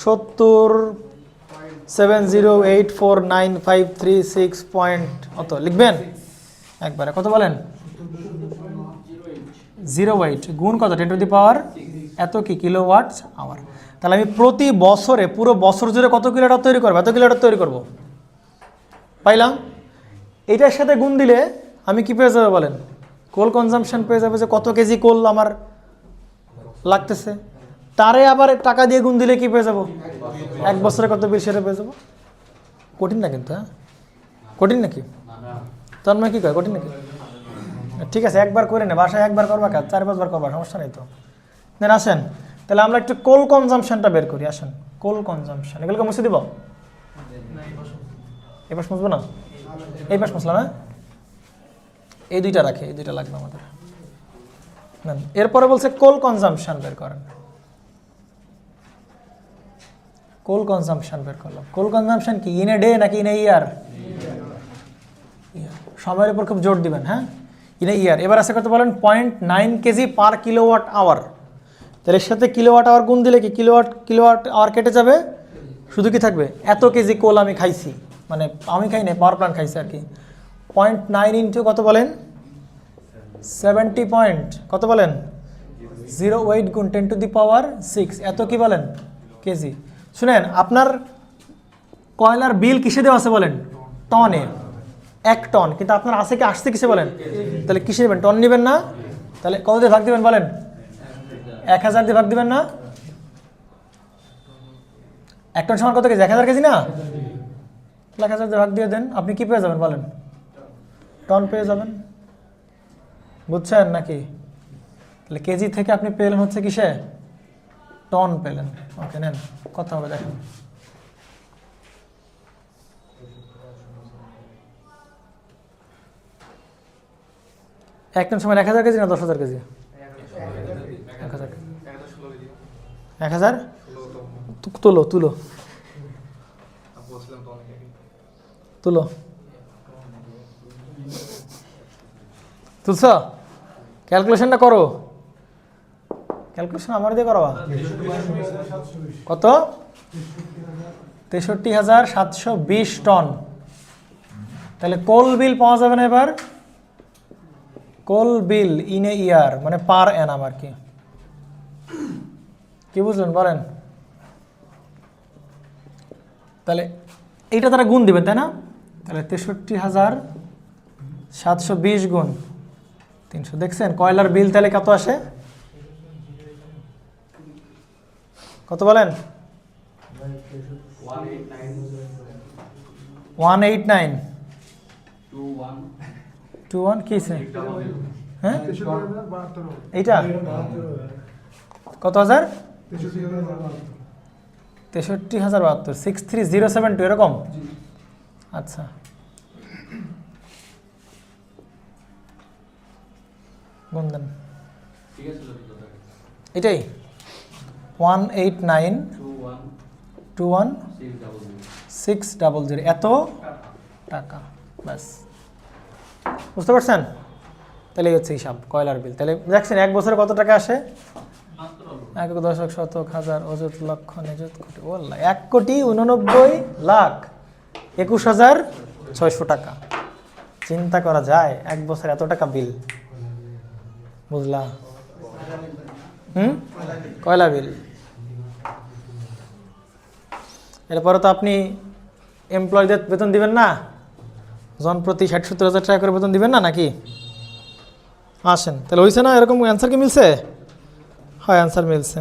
70,7084953 পয়েন্ট অত লিখবেন একবারে, কত বলেন 08 গুণ কত 10 টু দি পাওয়ার এত কি কিলোওয়াট আওয়ার। তাহলে আমি প্রতি বছরে পুরো বছর জুড়ে কত কিলোওয়াট তৈরি করবো, এত কিলোওয়াট তৈরি করবো পাইলাম। এইটার সাথে গুণ দিলে আমি কি পেয়ে যাবে বলেন কোল কনজাম্পশন পেয়ে যাবে, যে কত কেজি কোল আমার লাগতেছে, তারে আবার টাকা দিয়ে গুণ দিলে কি পেয়ে যাবো 1 বছরে কত বিল সেটা পেয়ে যাবো। কঠিন না কিন্তু, হ্যাঁ কঠিন নাকি তোর মানে কি কয় কঠিন নাকি? ঠিক আছে একবার করে নে, বাসায় একবার করবা কাজ 4-5 বার করবা, সমস্যা নেই তো। দেন আসেন তাহলে আমরা একটু কোল কনজাম্পশনটা বের করি। আসেন কোল কনজাম্পশন, এগুলোকে মুছে দিব, এই পাশ মুছবো না, এই পাশ মুছলাম, হ্যাঁ এই দুইটা রাখে, এই দুইটা লাগবে আমাদের। এরপরে বলছে কোল কনজাম্পশন বের করেন, কোল কনজাম্পশন বের করলাম। কোল কনজাম্পশন কি ইন এ ডে নাকি ইন এ ইয়ার? সময়ের উপর খুব জোর দিবেন, হ্যাঁ ইন এ ইয়ার। এবার আছে কত বলেন, 0.9 কেজি পার কিলোওয়াট আওয়ার। তাহলে এর সাথে কিলোওয়াট আওয়ার গুণ দিলে কি কিলোওয়াট আওয়ার কেটে যাবে, শুধু কি থাকবে এত কেজি কোল আমি খাইছি, মানে আমি খাই না, পাওয়ার প্ল্যান্ট খাইছি আর কি। 0.9 ইন্টু কত বলেন, 70 পয়েন্ট কত বলেন 08 গুণ 10⁶, এত কি বলেন কেজি। শুনেন, আপনার কয়লার বিল কিসে দেওয়া আছে বলেন, টনে, 1 টন, কিন্তু আপনার আছে কি আসছে কিসে বলেন, তাহলে কিসে নেবেন, টন নেবেন না, তাহলে কত দিয়ে ভাগ দিবেন বলেন, 1000 দিয়ে ভাগ দিবেন না। 1 টন সমান কত কেজি, 1000 কেজি না, 1000 দিয়ে ভাগ দিয়ে দেন, আপনি কি পেয়ে যাবেন বলেন, টন পেয়ে যাবেন, বুঝছেন নাকি। তাহলে কেজি থেকে আপনি পেলেন হচ্ছে কিসে, টন পেলেন। ওকে নেন, কথা হবে দেখেন। এক টন সময় 1000 কেজি না 10,000 কেজি, 1000 তুলো তুলো তুলো তুলছ, ক্যালকুলেশনটা করো, ক্যালকুলেশন আমার দিয়ে করবা, কত 63,720 টন। তাহলে কোল বিল পাওয়া যাবে না এবার, কোল বিল ইন এ ইয়ার মানে পার অ্যানাম আর কি, কি বুঝলেন বলেন। তাহলে এইটা তারা গুণ দিবেন তাই না, তাহলে 63,720 গুণ 300, দেখছেন কয়লার বিল তাহলে কত আসে, কত বলেন 189 21 কি হ্যাঁ এইটা কত হাজার, 63,072, 63072 এরকম। আচ্ছা গুণ দেন, এটাই 18921,600 এত টাকা, ব্যাস বুঝতে পারছেন। তাহলে হচ্ছে হিসাব কয়লার বিল। তাহলে দেখছেন 1 বছরে কত টাকা আসে, 1 দশক শতক হাজার অযুত লক্ষ নিযুত কোটি, ও 1,89,21,600 টাকা। চিন্তা করা যায় 1 বছর এত টাকা বিল, বুঝলা, কয়লা বিল। এরপরে তো আপনি এমপ্লয়ীদের বেতন দিবেন না, জনপ্রতি 60-70 হাজার টাকা করে বেতন দিবেন না নাকি, আসেন তাহলে হয়েছে না, এরকম অ্যান্সার কি মিলছে, হয় অ্যান্সার মিলছে।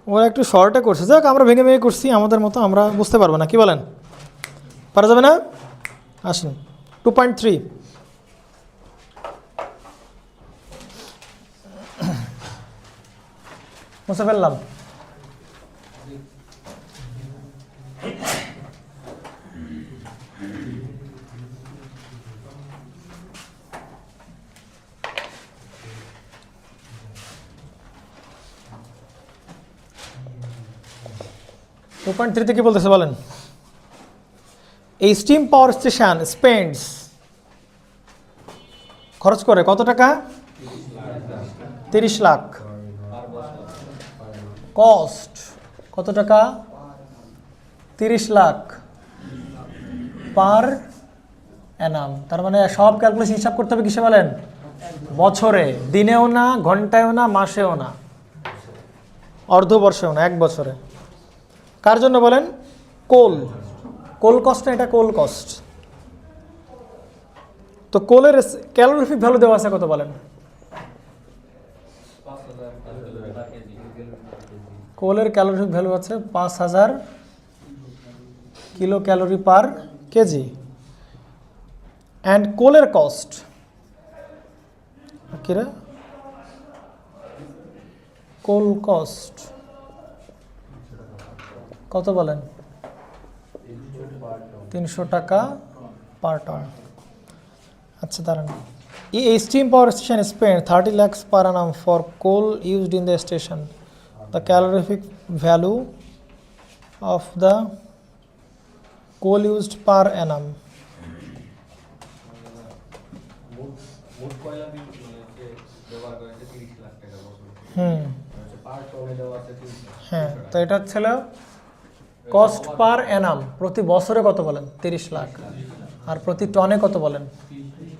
ওরা একটু শর্টে করছে, যাক আমরা ভেঙে ভেঙে করছি আমাদের মতো, আমরা বুঝতে পারবো না, কি বলেন, পারা যাবে না। আসেন 2.3, মুছে ফেললাম। টু পয়েন্ট থ্রিতে কি বলতেছে বলেন, এই স্টিম পাওয়ার স্টেশন স্পেন্ডস খরচ করে কত টাকা, 30 লাখ, কস্ট কত টাকা, 30 লাখ পার অ্যানাম। তার মানে সব ক্যালকুলেশন হিসাব করতে হবে কিসে বলেন, বছরে, দিনেও না, ঘন্টায়ও না, মাসেও না, অর্ধবর্ষেও না, 1 বছরে। কার জন্য বলেন, কোল কস্ট না, এটা কোল কস্ট। তো কোলের ক্যালোরিফিক ভ্যালু দেওয়া আছে কত বলেন, কোলের ক্যালোরিফিক ভ্যালু আছে 5000 kilo calorie per KG, and কোলের কস্ট কিরে, কোল কস্ট কত বলেন, 300 টাকা পার টন। আচ্ছা দাঁড়ান, এই steam power station spend 30 lakhs per annum for coal used in the station. The calorific value of the coal used per annum মোট কয়লা বিল মানে ব্যবহার করা হয়েছে 30 লাখ টাকা বছরে। পার টনে দেওয়া আছে 30 লাখ। হ্যাঁ, তো এটা ছিল কস্ট পার অ্যানাম, প্রতি বছরে কত বলেন? 30 লাখ। আর প্রতি টনে কত বলেন?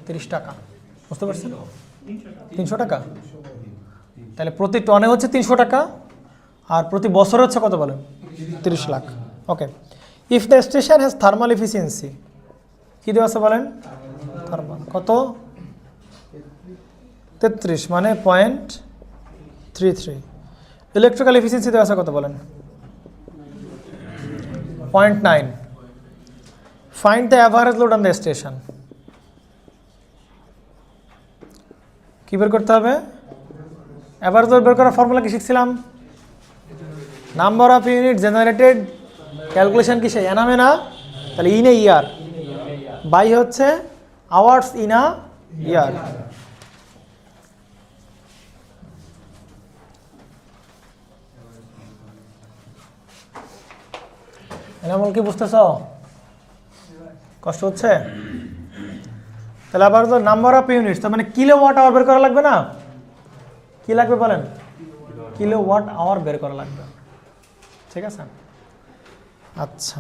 30 টাকা। বুঝতে পারছেন? 300 টাকা। তাহলে প্রতি টনে হচ্ছে 300 টাকা, আর প্রতি বছরে হচ্ছে কত বলেন? 30 lakh. Okay. If the station has thermal efficiency, কী দেওয়া আছে বলেন? থার্মাল কত? 33 মানে 0.33। ইলেকট্রিক্যাল এফিসিয়েন্সি দেওয়া আছে কত বলেন? 0.9। Find the average load on the station. কী বের করতে হবে? অ্যাভারেজ লোড বের করার ফর্মুলা কি শিখছিলাম? Number of unit generated, calculation কিসে? এনামে না? তাহলে ইন এ ইয়ার বাই হচ্ছে hours in a year. Enamul কি বুঝতেছ? কষ্ট হচ্ছে? তাহলে আবার তো নাম্বার অফ ইউনিটস, তার মানে কিলো ওয়াট আওয়ার বের করা লাগবে না? কি লাগবে বলেন? কিলো ওয়াট আওয়ার বের করা লাগবে। ঠিক আছে? আচ্ছা,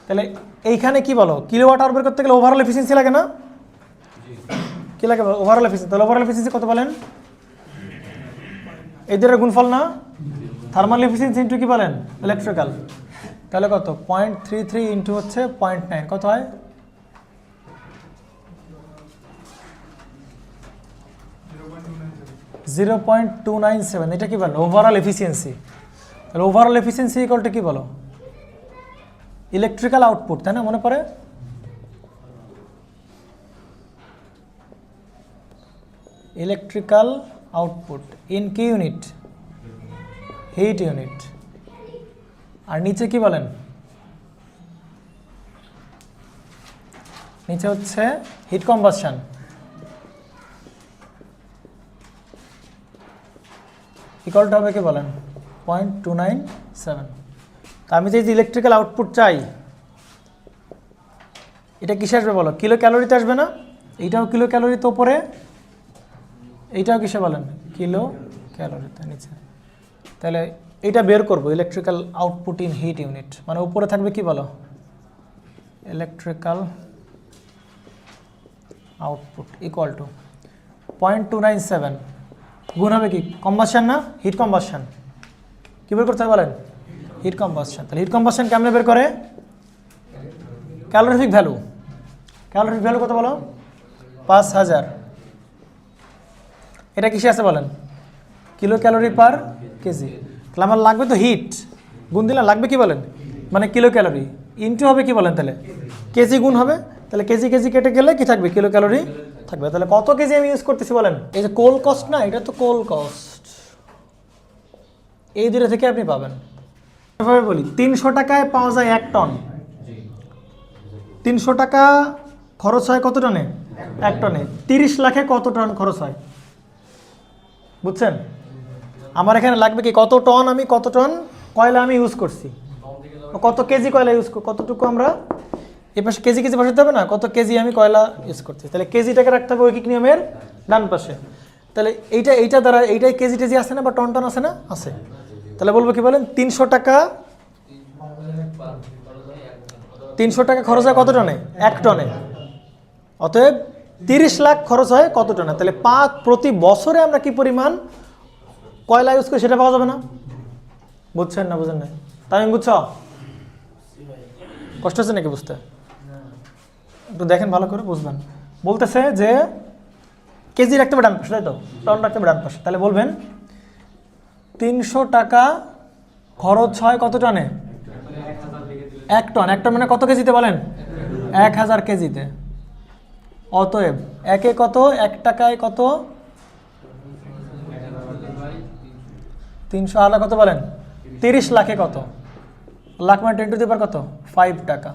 তাহলে এইখানে কি বলো? কিলো ওয়াট আওয়ার বের করতে গেলে ওভারঅল এফিসিয়েন্সি লাগে না? কি লাগে? Overall efficiency. তাহলে ওভারঅল এফিসিয়েন্সি কত বলেন? এই দুটোর গুণফল না? থার্মাল এফিসিয়েন্সি ইন্টু কি বলেন? ইলেকট্রিক্যাল। তাহলে কত? 0.33 ইন্টু হচ্ছে 0.9, কত হয়? 0.297। এটা কি বলো? Overall efficiency. তাহলে ওভারঅল এফিসিয়েন্সি ইকুয়ালটা কি বলো? ইলেকট্রিক্যাল আউটপুট, তাই না? মনে পড়ে? ইলেকট্রিক্যাল আউটপুট ইন কি ইউনিট? Heat unit. আর নিচে কি বলেন? নিচে হচ্ছে হিট কম্বাসশন। ইকুয়ালটা হবে কি বলেন? 0.297। তা আমি যে ইলেকট্রিক্যাল আউটপুট চাই, এটা কিসে আসবে বলো? কিলো ক্যালোরিতে আসবে না? এইটাও কিলো ক্যালোরিতে ওপরে, এইটাও কিসে বলেন? কিলো ক্যালোরিতে নিচে। তাহলে এটা বের করবো, electrical output in heat unit, মানে উপরে থাকবে কি বলো? ইলেকট্রিক্যাল আউটপুট ইকুয়াল টু 0.297 গুণ হবে কি? কম্বাসশন না? হিট কম্বাসশন। কী বের করতে হবে বলেন? হিট কম্বাসশন। তাহলে হিট কম্বাসশন কেমনে বের করে? Calorific value. ক্যালোরিফিক ভ্যালু কত বলো? 5000। এটা কিসে আছে বলেন? Kilo calorie per KG. তাহলে আমার লাগবে তো হিট, গুণ দিলে লাগবে কি বলেন? মানে কিলো ক্যালোরি ইনটু হবে কি বলেন? তাহলে কেজি গুণ হবে। তাহলে কেজি কেজি কেটে গেলে কি থাকবে? কিলো ক্যালোরি থাকবে। তাহলে কত কেজি আমি ইউজ করতেছি বলেন? এই যে কোল কস্ট না, এটা তো কোল কস্ট, এই দুটো থেকে আপনি পাবেন। এভাবে বলি, 300 টাকায় পাওয়া যায় 1 টন। 300 টাকা খরচ হয় কত টনে? 1 টনে। 30 লাখে কত টন খরচ হয়? বুঝছেন? আমার এখানে লাগবে কি? কত টন আমি, কত টন কয়লা আমি ইউজ করছি, কত কেজি কয়লা ইউজ, কতটুকু আমরা এ পাশে কেজি কেজি বসাতে হবে না? কত কেজি আমি কয়লা ইউজ করছি। তাহলে কেজিটাকে রাখতে হবে ঐকিক নিয়মের ডান পাশে। তাহলে এইটা দ্বারা এইটাই কেজি টেজি আছে না, বা টন টন আছে না? আছে। তাহলে বলবো কি বলেন? 300 টাকা, 300 টাকা খরচ হয় কত টনে? 1 টনে। অতএব 30 লাখ খরচ হয় কত টনে? তাহলে প্রতি বছরে আমরা কি পরিমাণ কয়লা ইউজ করি সেটা পাওয়া যাবে না? বুঝছেন না? বুঝেন না? তাই আমি বুঝছ? কষ্ট হচ্ছে নাকি বুঝতে? একটু দেখেন ভালো করে, বুঝবেন। বলতেছে যে কেজি রাখতে হবে ডান পাশে, তাই তো? টন রাখতে হবে ডান পাশে। তাহলে বলবেন 300 টাকা খরচ হয় কত টনে? 1 টন। 1 টন মানে কত কেজিতে বলেন? 1000 কেজিতে। অতএব একে কত? 1 টাকায় কত? 300 আলা কত বলেন? 30 লাখে কত? লাখ মানে 10 টু দি পাওয়ার কত? 5 টাকা।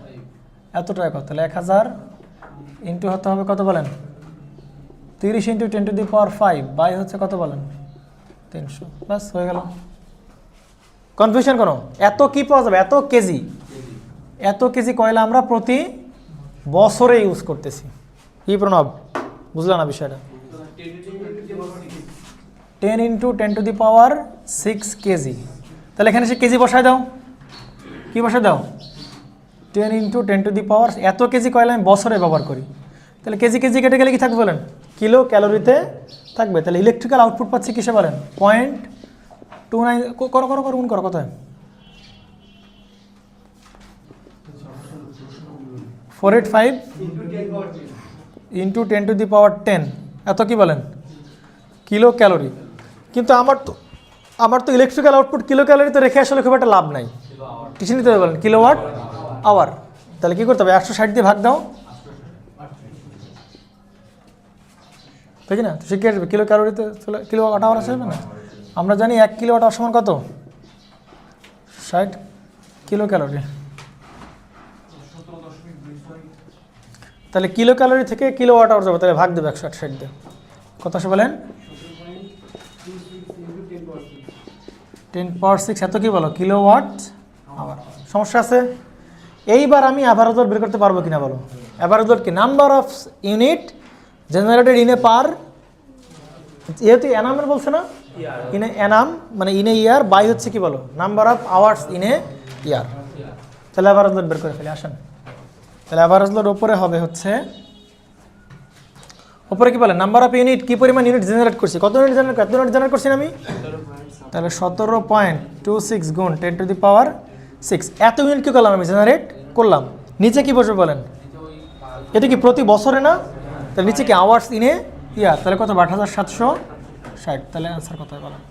এত টাকা কত? তাহলে 1000 ইন্টু হতে হবে কত বলেন? 30 into 10 to the power 5 by হচ্ছে কত বলেন? 300। বাস হয়ে গেল। কনফিউশন কোনো? এত কি পাওয়া যাবে? এত কেজি কয়লা আমরা প্রতি বছরে ইউজ করতেছি। কি প্রণব, বুঝলা না বিষয়টা? 10 ইন্টু 10⁶ কেজি। তাহলে এখানে সে কেজি বসায় দাও, কি বসায় দাও 10 ইন্টু 10⁻, এত কেজি কয়লা আমি বছরে ব্যবহার করি, তাহলে কেজি কেজি কেটে গেলে কি থাকবে বলেন, কিলো ক্যালোরিতে থাকবে। তাহলে ইলেকট্রিক্যাল আউটপুট পাচ্ছি কিসে বলেন, 0.29 করো করো করো গুণ করো কত হয় 485 ইন্টু 10⁻10 এত কি বলেন কিলো ক্যালোরি। কিন্তু আমার তো ইলেকট্রিক্যাল আউটপুট কিলো ক্যালোরিতে রেখে আসলে খুব একটা লাভ নাই, কিছু নিতে হবে বলেন কিলোওয়াট আওয়ার। তাহলে কী করতে হবে 160 দিয়ে ভাগ দাও, ঠিক না, তো শিখে আসবে কিলো ক্যালোরিতে কিলোওয়াট আওয়ার আসবে না। আমরা জানি 1 কিলোওয়াট আওয়ার সমান কত 60 কিলো ক্যালোরি। তাহলে কিলো ক্যালোরি থেকে কিলোওয়াট আওয়ার যাবে, তাহলে ভাগ দেবে 160 দিয়ে, কত আসে বলেন 10⁶ এত কি বলো কিলোওয়াট আওয়ার। সমস্যা আছে? এইবার আমি অ্যাভারেজ লোড বের করতে পারবো কিনা বলো। অ্যাভারেজ লোড কি, number of unit generated in a per, যেহেতু এনামের বলছে না, ইন এ এনাম মানে ইন এ ইয়ার, বাই হচ্ছে কি বলো number of hours in a year. তাহলে অ্যাভারেজ লোড বের করে ফেলি আসেন। তাহলে অ্যাভারেজ লোড ওপরে হবে হচ্ছে, ওপরে কি বলে নাম্বার অফ ইউনিট, কি পরিমাণ ইউনিট জেনারেট করছি, কত ইউনিট জেনারেট করছি আমি, তাহলে 17.26 গুণ 10⁶ এত ইউনিট কি করলাম আমি জেনারেট করলাম। নিচে কি বসবে বলেন, এটা কি প্রতি বছরে না, তাহলে নিচে কি আওয়ার্স ইনে ইয়ার, তাহলে কত 8760, তাহলে অ্যান্সার কত হয় বলেন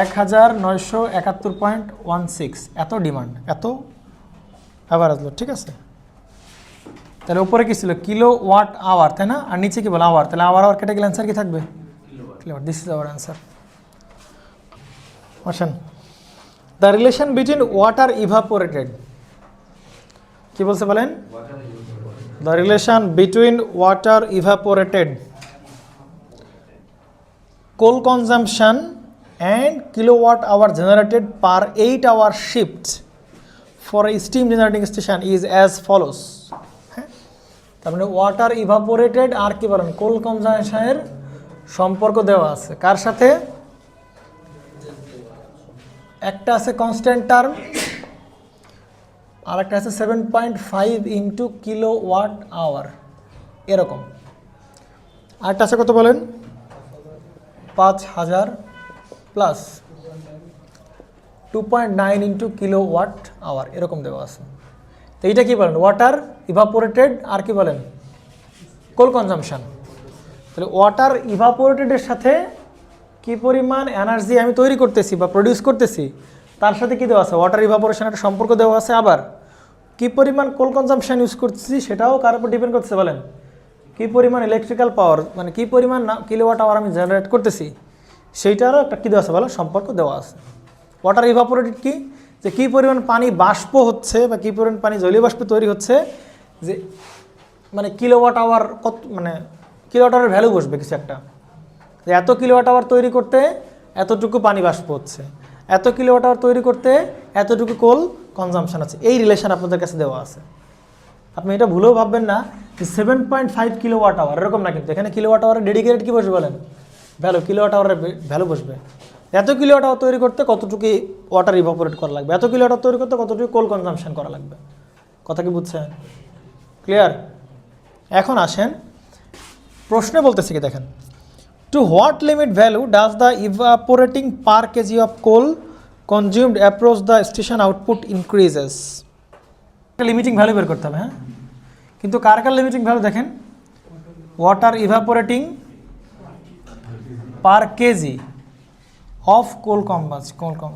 1971.16 এত ডিমান্ড, এত অ্যাভারেজ লোড, ঠিক আছে। তাহলে উপরে কি ছিল কিলো ওয়াট আওয়ার, তাই না, আর নিচে কি বলে আওয়ার, তাহলে আওয়ার কেটে গেলে অ্যান্সার কি থাকবে kilowatt. This is our answer. আসেন, the relation between water evaporated, কি বলছে বলেন, the relation between water evaporated, coal consumption and kilowatt hour generated per 8 hour shift for a steam generating station is as follows. তার মানে water evaporated আর কি বলেন কোল কনজাম্পশনের সম্পর্ক দেওয়া আছে কার সাথে, একটা আছে কনস্ট্যান্ট টার্ম আর একটা আছে 7.5 ইন্টু কিলোওয়াট আওয়ার এরকম, আরেকটা আছে কত বলেন 5000 প্লাস 2.9 ইন্টু কিলোওয়াট আওয়ার এরকম দেওয়া আছে। তো এইটা কি বলেন ওয়াটার ইভাপোরেটেড আর কি বলেন কোল কনজাম্পশন। তাহলে ওয়াটার ইভাপোরেটেডের সাথে কি পরিমাণ এনার্জি আমি তৈরি করতেছি বা প্রডিউস করতেছি তার সাথে কি দেওয়া আছে ওয়াটার ইভাপোরেশন একটা সম্পর্ক দেওয়া আছে, আবার কি পরিমাণ কোল কনজাম্পশন ইউজ করতেছি সেটাও কার উপর ডিপেন্ড করতেছে বলেন, কি পরিমাণ ইলেকট্রিক্যাল পাওয়ার মানে কি পরিমাণ কিলোওয়াট আওয়ার আমি জেনারেট করতেছি সেইটারও একটা কী দেওয়া আছে বলো সম্পর্ক দেওয়া আছে। ওয়াটার ইভাপোরেটেড কি, যে কী পরিমাণ পানি বাষ্প হচ্ছে বা কী পরিমাণ পানি জলীয় বাষ্প তৈরি হচ্ছে, যে মানে কিলোওয়াট আওয়ার কত মানে কিলোওয়াট আওয়ারের ভ্যালু বসবে কিছু একটা, যে এত কিলোওয়াট আওয়ার তৈরি করতে এতটুকু পানি বাষ্প হচ্ছে, এত কিলোওয়াট আওয়ার তৈরি করতে এতটুকু কোল কনজাম্পশন আছে, এই রিলেশন আপনাদের কাছে দেওয়া আছে। আপনি এটা ভুলেও ভাববেন না যে 7.5 কিলোওয়াট আওয়ার এরকম না, কিন্তু এখানে কিলোওয়াট আওয়ারের ডেডিকেটেড কী বসবে বলেন ভ্যালু, কিলোওয়াট আওয়ারের ভ্যালু বসবে, এত কিলোওয়াট আওয়ার তৈরি করতে কতটুকু ওয়াটার ইভাপোরেট করা লাগবে, এত কিলোওয়াট আওয়ার তৈরি করতে কতটুকু কোল কনজাম্পশন করা লাগবে, কথা কি বুঝছেন ক্লিয়ার। এখন আসেন প্রশ্নে বলতেছি কি দেখেন, to what limit value does the evaporating per KG of coal consumed approach the station output increases. Limiting value বের করতে হবে, হ্যাঁ, কিন্তু কার কার লিমিটিং ভ্যালু দেখেন, water evaporating per KG of coal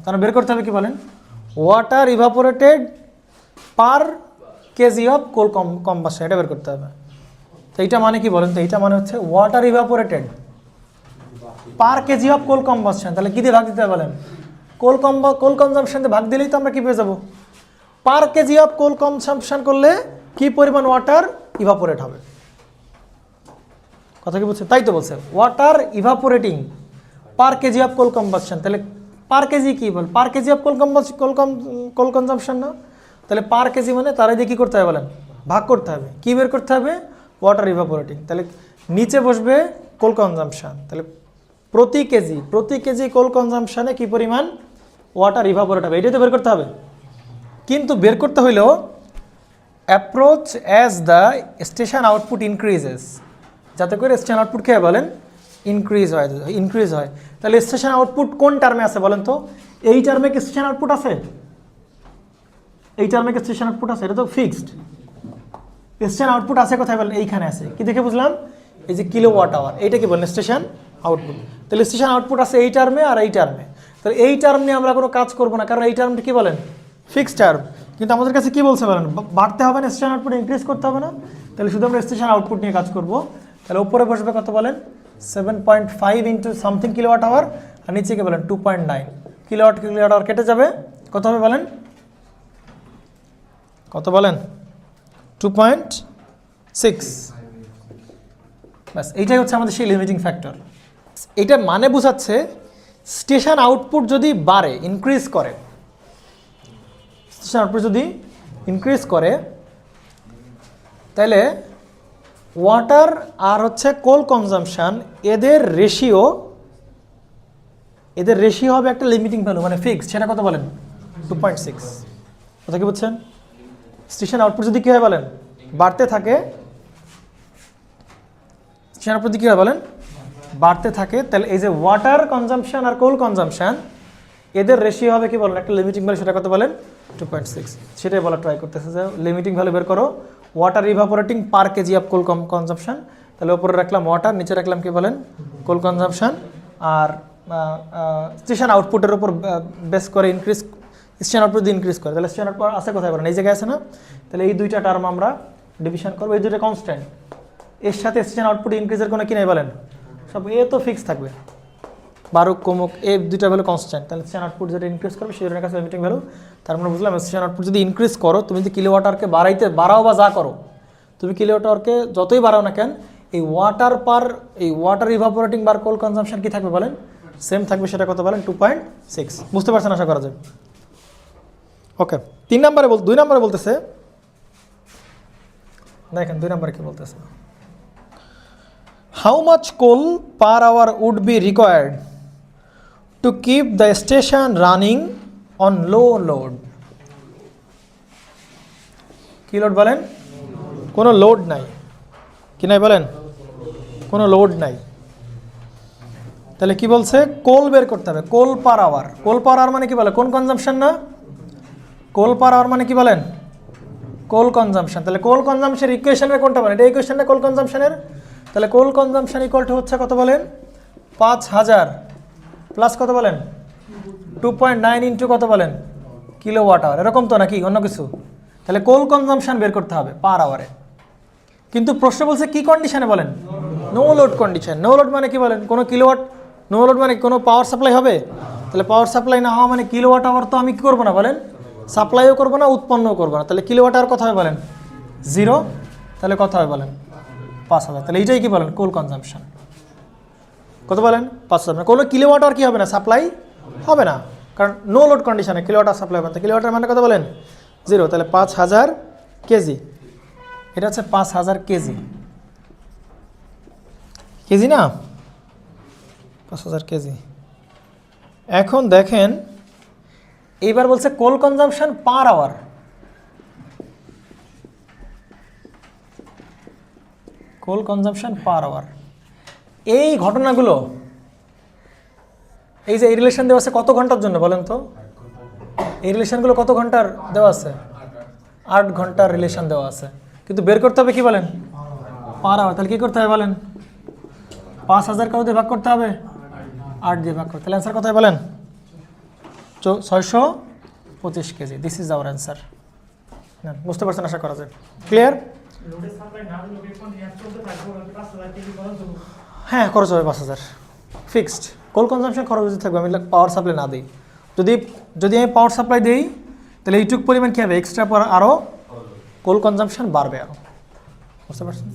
তাহলে বের করতে হবে কি বলেন water evaporated per KG of coal combustion, এটা বের করতে হবে। তো এইটা মানে কি বলেন, তো এইটা মানে হচ্ছে water evaporated per KG of coal combustion, তাহলে কী দিয়ে ভাগ দিতে হবে বলেন কোল কনজাম্পশন দিয়ে ভাগ দিলেই তো আমরা কী পেয়ে যাবো পার কেজি অফ কোল কনজাম্পশন করলে কি পরিমাণ ওয়াটার ইভাপোরেট হবে, কথা কি বলছে, তাই তো বলছে water evaporating per KG of coal combustion, তাহলে পার কেজি কী বল per KG of coal consumption না, তাহলে পার কেজি মানে তারা দিয়ে কী করতে হবে বলেন ভাগ করতে হবে, কী বের করতে হবে ওয়াটার ইভাপোরেটিং, তাহলে নিচে বসবে কোল কনজাম্পশন, তাহলে প্রতি কেজি কোল কনজাম্পশনে কি পরিমাণ ওয়াটার ইভাপোরেট হবে এটাই তো বের করতে হবে। কিন্তু বের করতে হইলেও approach as the station output increases, যাতে করে স্টেশন আউটপুট খেয়ে বলেন ইনক্রিজ হয়। তাহলে স্টেশন আউটপুট কোন টার্মে আছে বলেন তো? এই টার্মে কি স্টেশন আউটপুট আছে? এই টার্মে কি স্টেশন আউটপুট আছে? এটা তো ফিক্সড। স্টেশন আউটপুট আছে কোথায় বলেন? এইখানে আছে। কি দেখে বুঝলাম? এই যে কিলোওয়াট আওয়ার, এইটা কি বলেন? Station output. তাহলে স্টেশন আউটপুট আছে এই টার্মে আর এই টার্মে। তাহলে এই টার্ম নিয়ে আমরা কোনো কাজ করবো না, কারণ এই টার্মটা কি বলেন? Fixed term. কিন্তু আমাদের কাছে কি বলছে বলেন? বাড়তে হবে না, স্টেশন আউটপুট ইনক্রিজ করতে হবে না। তাহলে শুধু আমরা স্টেশন আউটপুট নিয়ে কাজ করব। তাহলে উপরে বসবে কত বলেন? 7.5 ইন্টু সামথিং কিলোওয়াট আওয়ার, আর নিচে কি বলেন? 2.9 কিলোওয়াট আওয়ার কেটে যাবে, কত হবে বলেন? কত বলেন? 2.6। ব্যাস, এইটাই হচ্ছে আমাদের সেই লিমিটিং ফ্যাক্টর। এটা মানে বোঝাচ্ছে স্টেশন আউটপুট যদি বাড়ে, ইনক্রিজ করে, স্টেশন আউটপুট যদি ইনক্রিজ করে, তাহলে ওয়াটার আর হচ্ছে কোল কনজাম্পশন এদের রেশিও হবে একটা লিমিটিং ভ্যালু, মানে ফিক্সড। সেটা কত বলেন? 2.6। কথা কি বুঝছেন? স্টেশন আউটপুট যদি কী হয় বলেন? বাড়তে থাকে, স্টেশন আউটপুট কী হয় বলেন? বাড়তে থাকে, তাহলে এই যে ওয়াটার কনজাম্পশন আর কোল কনজাম্পশন এদের রেশিও হবে কি বলেন? একটা লিমিটিং ভ্যালু, সেটা কত বলেন? 2.6। সেটাই বলা ট্রাই করতেছে যে লিমিটিং ভ্যালু বের করো water evaporating per KG of coal consumption. তাহলে উপরে রাখলাম ওয়াটার, নিচে রাখলাম কি বলেন? কোল কনজাম্পশন। আর স্টেশন আউটপুটের উপর বেস করে ইনক্রিজ, স্টেশন আউটপুট যদি ইনক্রিজ করে, তাহলে স্টেশন আউটপুট আছে কোথায় বলেন? এই জায়গায় আছে না? তাহলে এই দুইটা টার্ম আমরা ডিভিশন করবো, এই দুইটা কনস্ট্যান্ট। এর সাথে স্টেশন আউটপুট ইনক্রিজের কোনো কি নাই বলেন? সব এ তো ফিক্স থাকবে, বারুক কমুক, এই দুইটা ভ্যালু কনস্ট্যান্ট। তাহলে স্টেশন আউটপুট যেটা ইনক্রিজ করবে সেটার কাছে লিমিটিং ভ্যালু। তার মানে বুঝলাম স্টেশন আউটপুট যদি ইনক্রিজ করো, তুমি যদি কিলোওয়াট আওয়ারকে বাড়াও বা যা করো, তুমি কিলোওয়াট আওয়ারকে যতই বাড়াও না কেন, এই ওয়াটার ইভাপোরেটিং বার কোল কনজাম্পশন কি থাকবে বলেন? সেম থাকবে। সেটা কত বলেন? 2.6। বুঝতে পারছেন আশা করা যায়? ওকে। 2 নম্বরে বলতেছে, দেখেন 2 নম্বরে কি বলতেছে, how much coal per hour would be required to keep the station running on low load. কি লোড বলেন? কোনো লোড নাই। কি নাই বলেন? কোনো লোড নাই। তাহলে কি বলছে? কোল বের করতে হবে, কোল পার আওয়ার। কোল পার আওয়ার মানে কি বলে? কোন কনজাম্পশন না? কোল পার আওয়ার মানে কি বলেন? কোল কনজাম্পশন। তাহলে কোল কনজাম্পশন ইকুয়েশনের কোনটা বলেন? এটা ইকুয়েশনটা কোল কনজাম্পশনের। তাহলে কোল কনজাম্পশন ইকুয়াল টু হচ্ছে কত বলেন? 5000 প্লাস কত বলেন? 2.9 ইন্টু কত বলেন? Kilowatt hour. এরকম তো নাকি অন্য কিছু? তাহলে কোল কনজাম্পশন বের করতে হবে পার আওয়ারে। কিন্তু প্রশ্ন বলছে কি কন্ডিশনে বলেন? No load condition. No load মানে কি বলেন? কোনো কিলোওয়াট, নো লোড মানে কোনো পাওয়ার সাপ্লাই হবে? তাহলে পাওয়ার সাপ্লাই না হওয়া মানে কিলোওয়াট আওয়ার তো আমি কি করবো না বলেন? সাপ্লাইও করবো না, উৎপন্নও করবো না। তাহলে কিলোওয়াট আওয়ার কত হবে বলেন? 0। তাহলে কত হবে বলেন? 5000। তাহলে এইটাই কি বলেন? কোল কনজাম্পশন। কত বলেন? 5000। কোনো কিলোওয়াট আওয়ার কি হবে না? সাপ্লাই হবে না, কারণ নো লোড কন্ডিশনে কিলোওয়াট আওয়ার সাপ্লাই হবে না। কিলোওয়াট আওয়ার মানে কত বলেন? 0। তাহলে 5000 কেজি। এটা হচ্ছে 5000 কেজি। কেজি না? 5000 কেজি। এখন দেখেন এইবার বলছে কোল কনজাম্পশন পার আওয়ার। কোল কনজাম্পশন পার আওয়ার। এই ঘটনাগুলো, এই যে এই রিলেশন দেওয়া আছে কত ঘন্টার জন্য বলেন তো? এই রিলেশনগুলো কত ঘন্টার দেওয়া আছে? 8 ঘন্টার রিলেশন দেওয়া আছে। কিন্তু বের করতে হবে কি বলেন? Per hour. তাহলে কী করতে হবে বলেন? 5000 কত দিয়ে ভাগ করতে হবে? 8 দিয়ে ভাগ করতে। তাহলে অ্যান্সার কত বলেন? 625 KG. This is our answer. বুঝতে পারছেন আশা করা যায়? ক্লিয়ার? হ্যাঁ, খরচ হবে 5000 ফিক্সড। কোল কনজাম্পশন খরচ যদি থাকবে, আমি পাওয়ার সাপ্লাই না দিই। যদি আমি পাওয়ার সাপ্লাই দিই, তাহলে এইটুক পরিমাণ কী হবে? এক্সট্রা পর আরও কোল কনজাম্পশন বাড়বে আরও। বুঝতে পারছেন?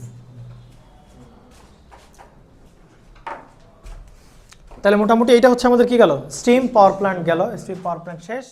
তাহলে মোটামুটি এইটা হচ্ছে আমাদের কি গেল? স্টিম পাওয়ার প্ল্যান্ট গেল। স্টিম পাওয়ার প্ল্যান্ট শেষ।